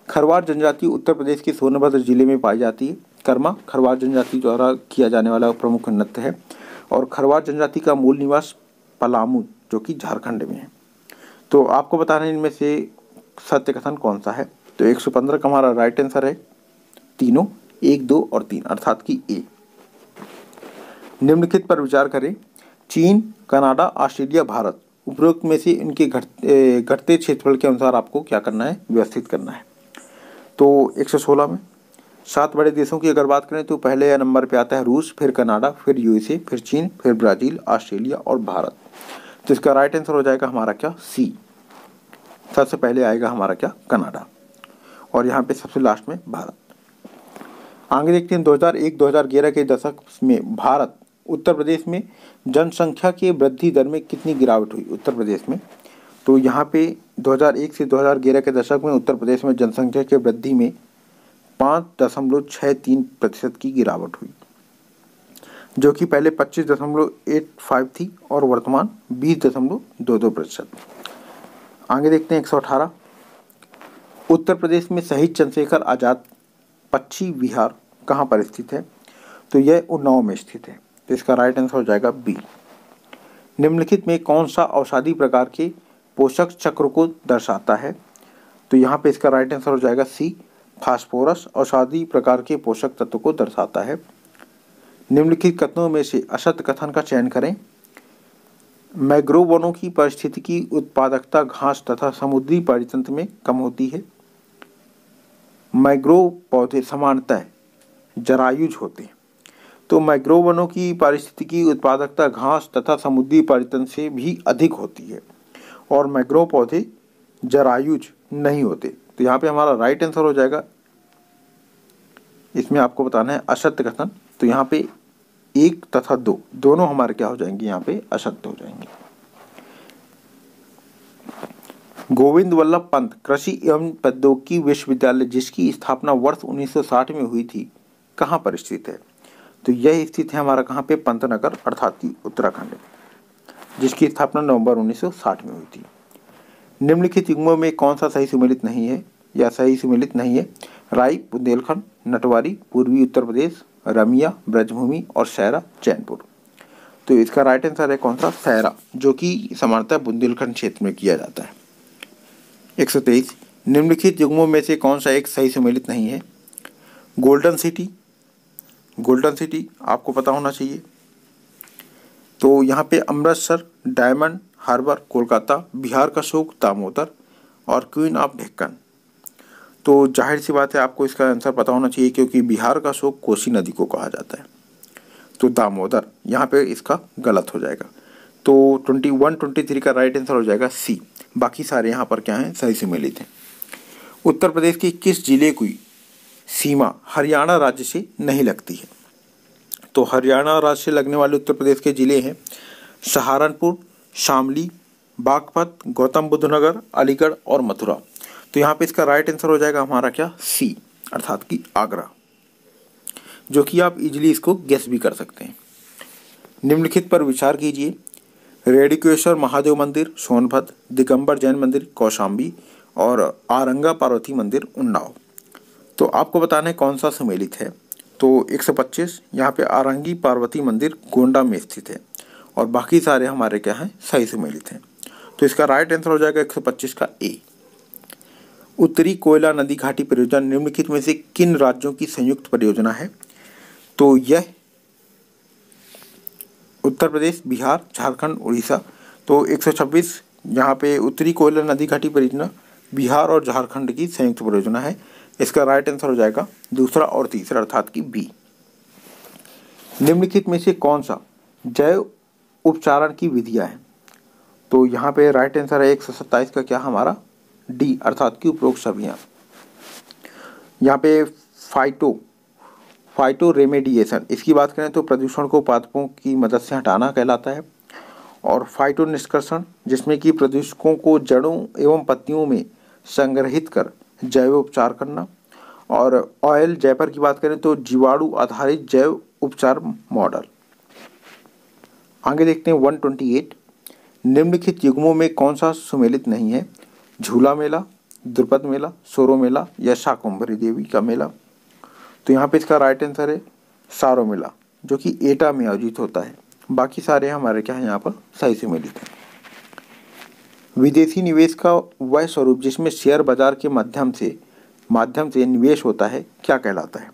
खरवार जनजाति उत्तर प्रदेश के सोनभद्र जिले में पाई जाती है। कर्मा खरवार जनजाति द्वारा किया जाने वाला प्रमुख नृत्य है, और खरवार जनजाति का मूल निवास पलामू जो कि झारखंड में है। तो आपको बताना है इनमें से सत्य कथन कौन सा है। तो 115 का हमारा राइट आंसर है तीनों, 1, 2 और 3 अर्थात कि ए। निम्नलिखित पर विचार करें। चीन, कनाडा, ऑस्ट्रेलिया, भारत, उपरोक्त में से इनके घटते क्षेत्रफल के अनुसार आपको क्या करना है? व्यवस्थित करना है। तो 116 में 7 बड़े देशों की अगर बात करें तो पहले नंबर पे आता है रूस, फिर कनाडा, फिर USA, फिर चीन, फिर ब्राज़ील, ऑस्ट्रेलिया और भारत। तो इसका राइट आंसर हो जाएगा हमारा क्या? सी। सबसे पहले आएगा हमारा क्या? कनाडा, और यहाँ पे सबसे लास्ट में भारत। आगे देखते हैं 2001-2011 के दशक में भारत उत्तर प्रदेश में जनसंख्या की वृद्धि दर में कितनी गिरावट हुई उत्तर प्रदेश में? तो यहाँ पे 2001 से 2011 के दशक में उत्तर प्रदेश में जनसंख्या की वृद्धि में 5.63% की गिरावट हुई, जो कि पहले 25.85 थी और वर्तमान 20.22%। आगे देखते हैं 118। उत्तर प्रदेश में शहीद चंद्रशेखर आज़ाद पक्षी विहार कहाँ पर स्थित है? तो यह उन्नाव में स्थित है। तो इसका राइट आंसर हो जाएगा बी। निम्नलिखित में कौन सा औषधि प्रकार के पोषक चक्र को दर्शाता है? तो यहाँ पे इसका राइट आंसर हो जाएगा सी। फास्फोरस औषधि प्रकार के पोषक तत्व को दर्शाता है। निम्नलिखित कथनों में से असत्य कथन का चयन करें। मैंग्रोव वनों की पारिस्थितिकी उत्पादकता घास तथा समुद्री पारितंत्र में कम होती है। मैंग्रोव पौधे सामान्यतः जरायुज होते हैं। तो मैंग्रोव वनों की पारिस्थितिकी उत्पादकता घास तथा समुद्री पारितंत्र से भी अधिक होती है, और मैंग्रोव पौधे जरायुज नहीं होते। तो यहाँ पे हमारा राइट आंसर हो जाएगा, इसमें आपको बताना है असत्य कथन। तो यहाँ पे 1 तथा 2 दोनों हमारे क्या हो जाएंगे? यहाँ पे असत्य हो जाएंगे। गोविंद वल्लभ पंत कृषि एवं प्रौद्योगिकी विश्वविद्यालय जिसकी स्थापना वर्ष 1960 में हुई थी कहाँ पर स्थित है? तो यह स्थित है हमारा कहाँ पे? पंतनगर अर्थात कि उत्तराखंड, जिसकी स्थापना नवंबर 1960 में हुई थी। निम्नलिखित युग्मों में कौन सा सही सुमेलित नहीं है? या सही सुमेलित नहीं है। राई बुंदेलखंड, नटवारी पूर्वी उत्तर प्रदेश, रमिया ब्रजभूमि और सैरा चैनपुर। तो इसका राइट आंसर है कौन सा? सैरा, जो कि सामान्यतः बुंदेलखंड क्षेत्र में किया जाता है। 123 निम्नलिखित युग्मों में से कौन सा एक सही सुमेलित नहीं है? गोल्डन सिटी, गोल्डन सिटी आपको पता होना चाहिए। तो यहाँ पे अमृतसर, डायमंड हार्बर कोलकाता, बिहार का शोक दामोदर और क्वीन ऑफ डेक्कन। तो जाहिर सी बात है आपको इसका आंसर पता होना चाहिए, क्योंकि बिहार का शोक कोसी नदी को कहा जाता है। तो दामोदर यहाँ पे इसका गलत हो जाएगा। तो 21, 23 का राइट आंसर हो जाएगा सी। बाकी सारे यहाँ पर क्या हैं? सही सुमेलित हैं। उत्तर प्रदेश की किस जिले की सीमा हरियाणा राज्य से नहीं लगती है? तो हरियाणा राज्य से लगने वाले उत्तर प्रदेश के जिले हैं सहारनपुर, शामली, बागपत, गौतम बुद्ध नगर, अलीगढ़ और मथुरा। तो यहाँ पे इसका राइट आंसर हो जाएगा हमारा क्या? सी, अर्थात कि आगरा, जो कि आप इजीली इसको गेस भी कर सकते हैं। निम्नलिखित पर विचार कीजिए। रेणुकेश्वर महादेव मंदिर सोनभद्र, दिगंबर जैन मंदिर कौशाम्बी और आरंगा पार्वती मंदिर उन्नाव। तो आपको बताना है कौन सा सम्मिलित है। तो 125 यहाँ पे आरंगी पार्वती मंदिर गोंडा में स्थित है और बाकी सारे हमारे क्या हैं? सही सम्मिलित हैं। तो इसका राइट आंसर हो जाएगा 125 का ए। उत्तरी कोयला नदी घाटी परियोजना निम्नलिखित में से किन राज्यों की संयुक्त परियोजना है? तो यह उत्तर प्रदेश, बिहार, झारखंड, उड़ीसा। तो 126 यहाँ पे उत्तरी कोयला नदी घाटी परियोजना बिहार और झारखंड की संयुक्त परियोजना है। इसका राइट आंसर हो जाएगा दूसरा और तीसरा, अर्थात कि बी। निम्नलिखित में से कौन सा जैव उपचारण की विधियां हैं? तो यहाँ पे राइट आंसर है 127 का क्या हमारा? डी, अर्थात कि उपरोक्त सभियां। यहाँ पे फाइटो रेमेडिएशन, इसकी बात करें तो प्रदूषण को पादपों की मदद से हटाना कहलाता है। और फाइटो निष्कर्षण, जिसमें कि प्रदूषकों को जड़ों एवं पत्तियों में संग्रहित कर जैव उपचार करना। और ऑयल जैपर की बात करें तो जीवाणु आधारित जैव उपचार मॉडल। आगे देखते हैं 128 निम्नलिखित युग्मों में कौन सा सुमेलित नहीं है? झूला मेला, द्रुपद मेला, सोरो मेला या शाकंभरी देवी का मेला। तो यहाँ पे इसका राइट आंसर है सारो मेला, जो कि एटा में आयोजित होता है। बाकी सारे हमारे क्या है यहाँ पर? सही सुमेलित है। विदेशी निवेश का वह स्वरूप जिसमें शेयर बाजार के माध्यम से निवेश होता है क्या कहलाता है?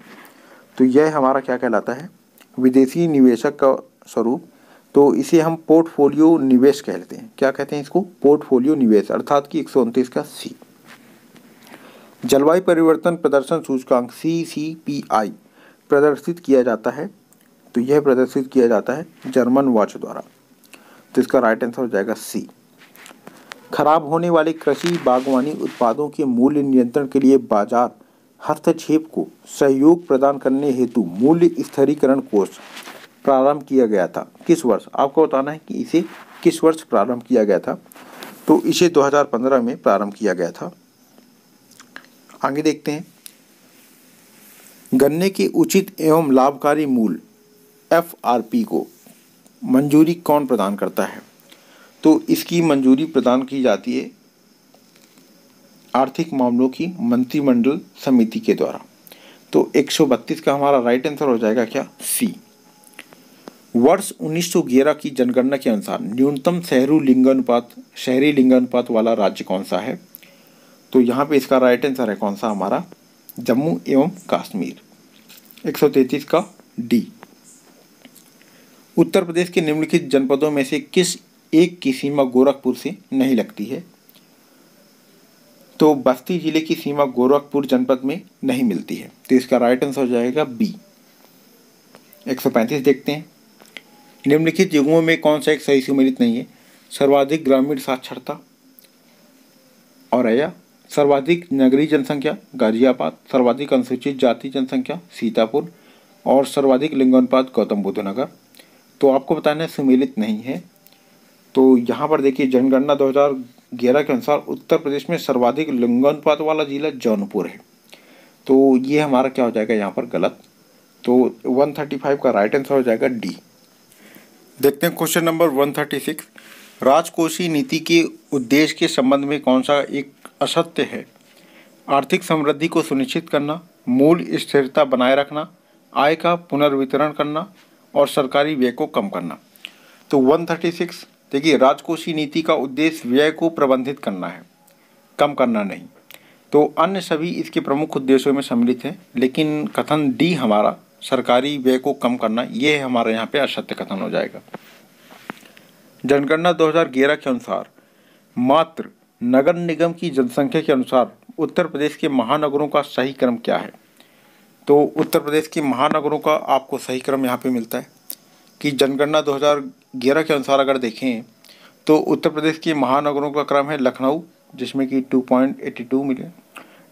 तो यह हमारा क्या कहलाता है? विदेशी निवेशक का स्वरूप। तो इसे हम पोर्टफोलियो निवेश कहते हैं। क्या कहते हैं इसको? पोर्टफोलियो निवेश, अर्थात कि 129 का सी। जलवायु परिवर्तन प्रदर्शन सूचकांक CCPI प्रदर्शित किया जाता है। तो यह प्रदर्शित किया जाता है जर्मन वॉच द्वारा। तो इसका राइट आंसर हो जाएगा सी। खराब होने वाले कृषि बागवानी उत्पादों के मूल्य नियंत्रण के लिए बाजार हस्तक्षेप को सहयोग प्रदान करने हेतु मूल्य स्थिरीकरण कोष प्रारंभ किया गया था। किस वर्ष? आपको बताना है कि इसे किस वर्ष प्रारंभ किया गया था। तो इसे 2015 में प्रारंभ किया गया था। आगे देखते हैं। गन्ने के उचित एवं लाभकारी मूल्य FRP को मंजूरी कौन प्रदान करता है? तो इसकी मंजूरी प्रदान की जाती है आर्थिक मामलों की मंत्रिमंडल समिति के द्वारा। तो 132 का हमारा राइट आंसर हो जाएगा क्या? सी। वर्ष 1911 की जनगणना के अनुसार न्यूनतम शहरी लिंगानुपात वाला राज्य कौन सा है? तो यहाँ पे इसका राइट आंसर है कौन सा हमारा? जम्मू एवं कश्मीर। 133 का डी। उत्तर प्रदेश के निम्नलिखित जनपदों में से किस एक की सीमा गोरखपुर से नहीं लगती है? तो बस्ती जिले की सीमा गोरखपुर जनपद में नहीं मिलती है। तो इसका राइट आंसर हो जाएगा बी। 135 देखते हैं। निम्नलिखित युग्मों में कौन सा एक सही सुमेलित नहीं है? सर्वाधिक ग्रामीण साक्षरता औरैया, सर्वाधिक नगरीय जनसंख्या गाजियाबाद, सर्वाधिक अनुसूचित जाति जनसंख्या सीतापुर और सर्वाधिक लिंगानुपात गौतम बुद्ध नगर। तो आपको बताना है सुमेलित नहीं है। तो यहाँ पर देखिए जनगणना 2011 के अनुसार उत्तर प्रदेश में सर्वाधिक लिंगानुपात वाला जिला जौनपुर है। तो ये हमारा क्या हो जाएगा यहाँ पर? गलत। तो 135 का राइट आंसर हो जाएगा डी। देखते हैं क्वेश्चन नंबर 136। राजकोषीय नीति के उद्देश्य के संबंध में कौन सा एक असत्य है? आर्थिक समृद्धि को सुनिश्चित करना, मूल्य स्थिरता बनाए रखना, आय का पुनर्वितरण करना और सरकारी व्यय को कम करना। तो 136 देखिए, राजकोषीय नीति का उद्देश्य व्यय को प्रबंधित करना है, कम करना नहीं। तो अन्य सभी इसके प्रमुख उद्देश्यों में सम्मिलित हैं, लेकिन कथन डी हमारा सरकारी व्यय को कम करना, ये हमारे यहाँ पे असत्य कथन हो जाएगा। जनगणना 2011 के अनुसार मात्र नगर निगम की जनसंख्या के अनुसार उत्तर प्रदेश के महानगरों का सही क्रम क्या है? तो उत्तर प्रदेश के महानगरों का आपको सही क्रम यहाँ पे मिलता है कि जनगणना 2011 के अनुसार अगर देखें तो उत्तर प्रदेश के महानगरों का क्रम है लखनऊ, जिसमें कि 2.82 मिलियन,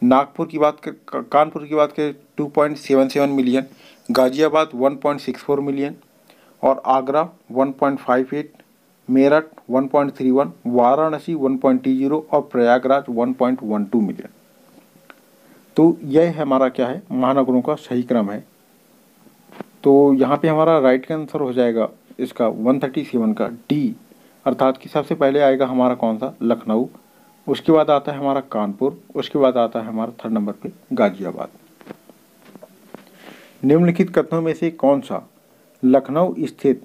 नागपुर की बात कर, कानपुर की बात करें 2.77 मिलियन, गाजियाबाद 1.64 मिलियन और आगरा 1.58, मेरठ 1.31, वाराणसी 1.20 और प्रयागराज 1.12 मिलियन। तो यह हमारा क्या है, महानगरों का सही क्रम है। तो यहाँ पे हमारा राइट का आंसर हो जाएगा इसका 137 का डी, अर्थात कि सबसे पहले आएगा हमारा कौन सा, लखनऊ, उसके बाद आता है हमारा कानपुर, उसके बाद आता है हमारा थर्ड नंबर पे गाजियाबाद। निम्नलिखित कथनों में से कौन सा लखनऊ स्थित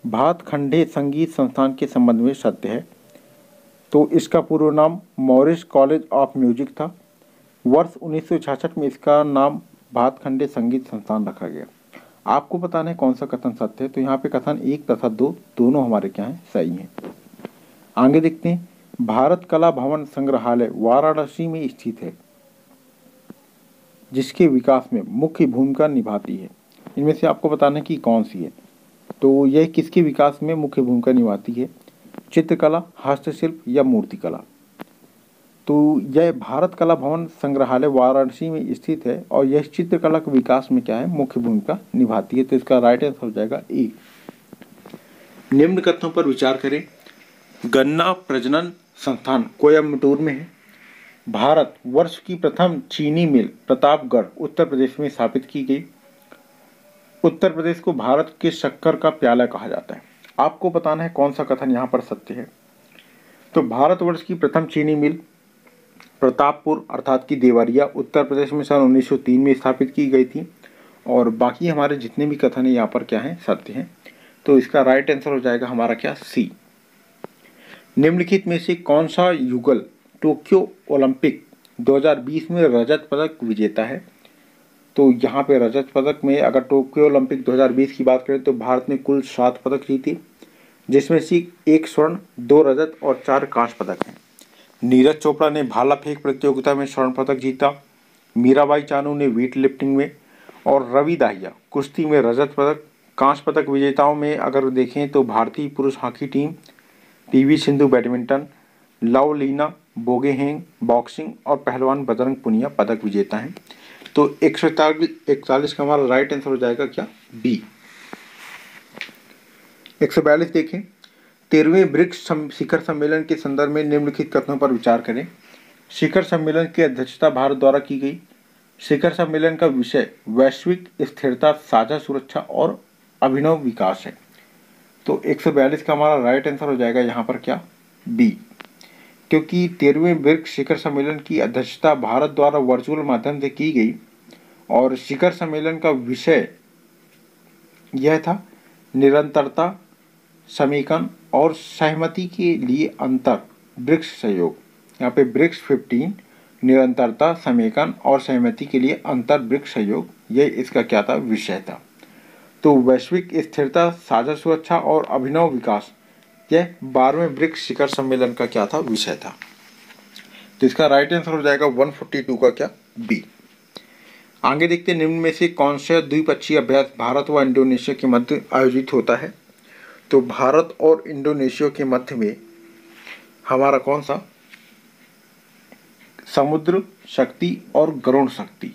भातखंडे संगीत संस्थान के संबंध में सत्य है? तो इसका पूर्व नाम मॉरिस कॉलेज ऑफ म्यूजिक था। वर्ष 1966 में इसका नाम भातखंडे संगीत संस्थान रखा गया। आपको बताना है कौन सा कथन सत्य है। तो यहाँ पे कथन 1 तथा 2 दोनों हमारे क्या हैं, सही हैं। आगे देखते हैं, भारत कला भवन संग्रहालय वाराणसी में स्थित है, जिसके विकास में मुख्य भूमिका निभाती है। इनमें से आपको बताना है कि कौन सी है। तो यह किसके विकास में मुख्य भूमिका निभाती है, चित्रकला, हस्तशिल्प या मूर्तिकला? तो यह भारत कला भवन संग्रहालय वाराणसी में स्थित है और यह चित्रकला के विकास में क्या है, मुख्य भूमिका निभाती है। तो इसका राइट आंसर हो जाएगा ए। निम्न कथनों पर विचार करें। गन्ना प्रजनन संस्थान कोयम्बटूर में है। भारत वर्ष की प्रथम चीनी मिल प्रतापगढ़ उत्तर प्रदेश में स्थापित की गई। उत्तर प्रदेश को भारत के शक्कर का प्याला कहा जाता है। आपको बताना है कौन सा कथन यहाँ पर सत्य है। तो भारतवर्ष की प्रथम चीनी मिल प्रतापपुर अर्थात की देवरिया उत्तर प्रदेश में सन 1903 में स्थापित की गई थी और बाकी हमारे जितने भी कथन है यहाँ पर क्या है, सत्य हैं। तो इसका राइट आंसर हो जाएगा हमारा क्या, सी। निम्नलिखित में से कौन सा युगल टोक्यो ओलंपिक 2020 में रजत पदक विजेता है? तो यहाँ पे रजत पदक में अगर टोक्यो ओलंपिक 2020 की बात करें तो भारत ने कुल 7 पदक जीते, जिसमें से 1 स्वर्ण, 2 रजत और 4 कांस्य पदक हैं। नीरज चोपड़ा ने भाला फेंक प्रतियोगिता में स्वर्ण पदक जीता, मीराबाई चानू ने वेट लिफ्टिंग में और रवि दाहिया कुश्ती में रजत पदक। कांस्य पदक विजेताओं में अगर देखें तो भारतीय पुरुष hockey team, PV Sindhu badminton, Lovlina Borgohain boxing और पहलवान बजरंग पुनिया पदक विजेता हैं। तो 141 का हमारा राइट आंसर हो जाएगा क्या, बी। 142 देखें, 13वें ब्रिक्स शिखर सम्मेलन के संदर्भ में निम्नलिखित कथनों पर विचार करें। शिखर सम्मेलन की अध्यक्षता भारत द्वारा की गई। शिखर सम्मेलन का विषय वैश्विक स्थिरता, साझा सुरक्षा और अभिनव विकास है। तो 142 का हमारा राइट आंसर हो जाएगा यहाँ पर क्या, बी, क्योंकि 13वें ब्रिक्स शिखर सम्मेलन की अध्यक्षता भारत द्वारा वर्चुअल माध्यम से की गई और शिखर सम्मेलन का विषय यह था निरंतरता, समेकन और सहमति के लिए अंतर ब्रिक्स सहयोग। यहाँ पे ब्रिक्स 15 निरंतरता, समेकन और सहमति के लिए अंतर ब्रिक्स सहयोग, यह इसका क्या था, विषय था। तो वैश्विक स्थिरता, साझा सुरक्षा और अभिनव विकास, यह 12वें ब्रिक्स शिखर सम्मेलन का क्या था, विषय था। तो इसका राइट आंसर हो जाएगा 142 का क्या, बी। आगे देखते हैं, निम्न में से कौन सा द्विपक्षीय अभ्यास भारत व इंडोनेशिया के मध्य आयोजित होता है? तो भारत और इंडोनेशिया के मध्य में हमारा कौन सा, समुद्र शक्ति और गरुड़ शक्ति।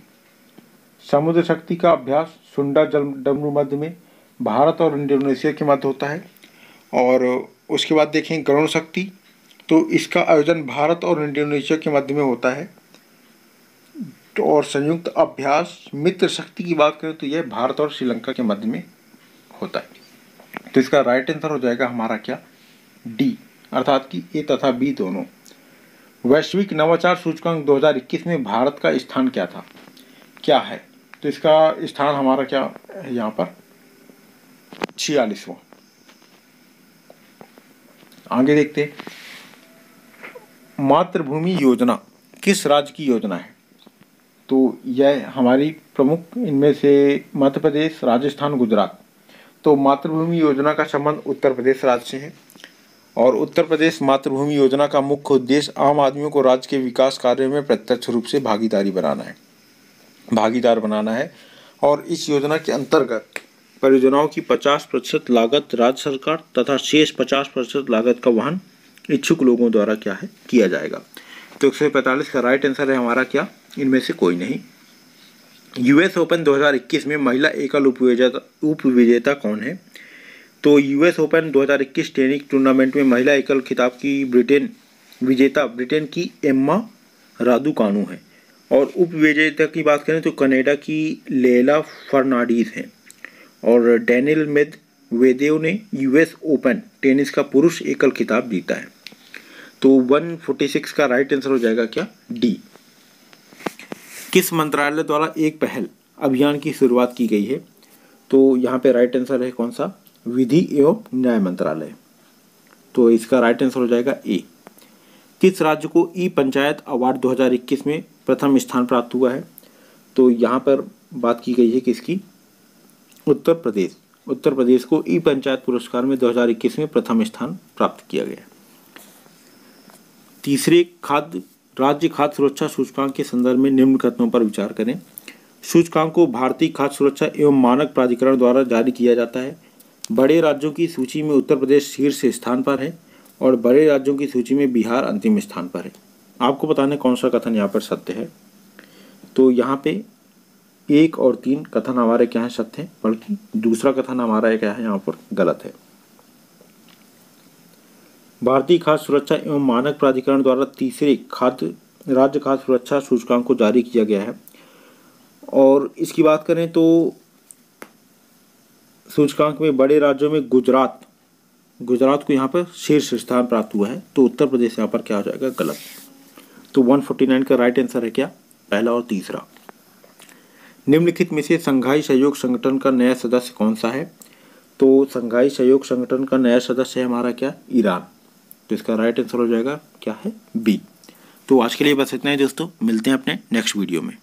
समुद्र शक्ति का अभ्यास सुंडा जलडमरू मध्य में भारत और इंडोनेशिया के मध्य होता है और उसके बाद देखें गरुड़ शक्ति, तो इसका आयोजन भारत और इंडोनेशिया के मध्य में होता है। तो और संयुक्त अभ्यास मित्र शक्ति की बात करें तो यह भारत और श्रीलंका के मध्य में होता है। तो इसका राइट आंसर हो जाएगा हमारा क्या, डी, अर्थात कि ए तथा बी दोनों। वैश्विक नवाचार सूचकांक 2021 में भारत का स्थान क्या था, क्या है? तो इसका स्थान हमारा क्या है यहाँ पर 46वां। आगे देखते हैं, मातृभूमि योजना किस राज्य की योजना है? तो यह हमारी प्रमुख इनमें से मध्य प्रदेश, राजस्थान, गुजरात। तो मातृभूमि योजना का संबंध उत्तर प्रदेश राज्य से है और उत्तर प्रदेश मातृभूमि योजना का मुख्य उद्देश्य आम आदमियों को राज्य के विकास कार्यों में प्रत्यक्ष रूप से भागीदार बनाना है और इस योजना के अंतर्गत परियोजनाओं की 50% लागत राज्य सरकार तथा शेष 50% लागत का वहन इच्छुक लोगों द्वारा क्या है किया जाएगा। तो 145 का राइट आंसर है हमारा क्या, इनमें से कोई नहीं। यूएस ओपन 2021 में महिला एकल उपविजेता कौन है? तो यूएस ओपन 2021 टेनिस टूर्नामेंट में महिला एकल खिताब की ब्रिटेन की एम्मा रादुकानु है और उपविजेता की बात करें तो कनाडा की लेला फर्नांडीज है और डैनियल मेदवेदेव ने यूएस ओपन टेनिस का पुरुष एकल खिताब जीता है। तो 146 का राइट आंसर हो जाएगा क्या, डी। किस मंत्रालय द्वारा एक पहल अभियान की शुरुआत की गई है? तो यहाँ पे राइट आंसर है कौन सा, विधि एवं न्याय मंत्रालय। तो इसका राइट आंसर हो जाएगा ए। किस राज्य को ई पंचायत अवार्ड 2021 में प्रथम स्थान प्राप्त हुआ है? तो यहाँ पर बात की गई है किसकी, उत्तर प्रदेश। उत्तर प्रदेश को ई पंचायत पुरस्कार में 2021 में प्रथम स्थान प्राप्त किया गया। तीसरे राज्य खाद्य सुरक्षा सूचकांक के संदर्भ में निम्न कथनों पर विचार करें। सूचकांक को भारतीय खाद्य सुरक्षा एवं मानक प्राधिकरण द्वारा जारी किया जाता है। बड़े राज्यों की सूची में उत्तर प्रदेश शीर्ष स्थान पर है और बड़े राज्यों की सूची में बिहार अंतिम स्थान पर है। आपको बताना कौन सा कथन यहाँ पर सत्य है। तो यहाँ पे 1 और 3 कथन हमारे क्या है सत्य है, बल्कि दूसरा कथन हमारा क्या है यहाँ पर गलत है। भारतीय खाद्य सुरक्षा एवं मानक प्राधिकरण द्वारा तीसरे राज्य खाद्य सुरक्षा सूचकांक को जारी किया गया है और इसकी बात करें तो सूचकांक में बड़े राज्यों में गुजरात को यहाँ पर शीर्ष स्थान प्राप्त हुआ है। तो उत्तर प्रदेश यहाँ पर क्या हो जाएगा, गलत। तो 149 का राइट आंसर है क्या, पहला और तीसरा। निम्नलिखित में से संघाई सहयोग संगठन का नया सदस्य कौन सा है? तो संघाई सहयोग संगठन का नया सदस्य है हमारा क्या, ईरान। तो इसका राइट आंसर हो जाएगा क्या है, बी। तो आज के लिए बस इतना ही दोस्तों, मिलते हैं अपने नेक्स्ट वीडियो में।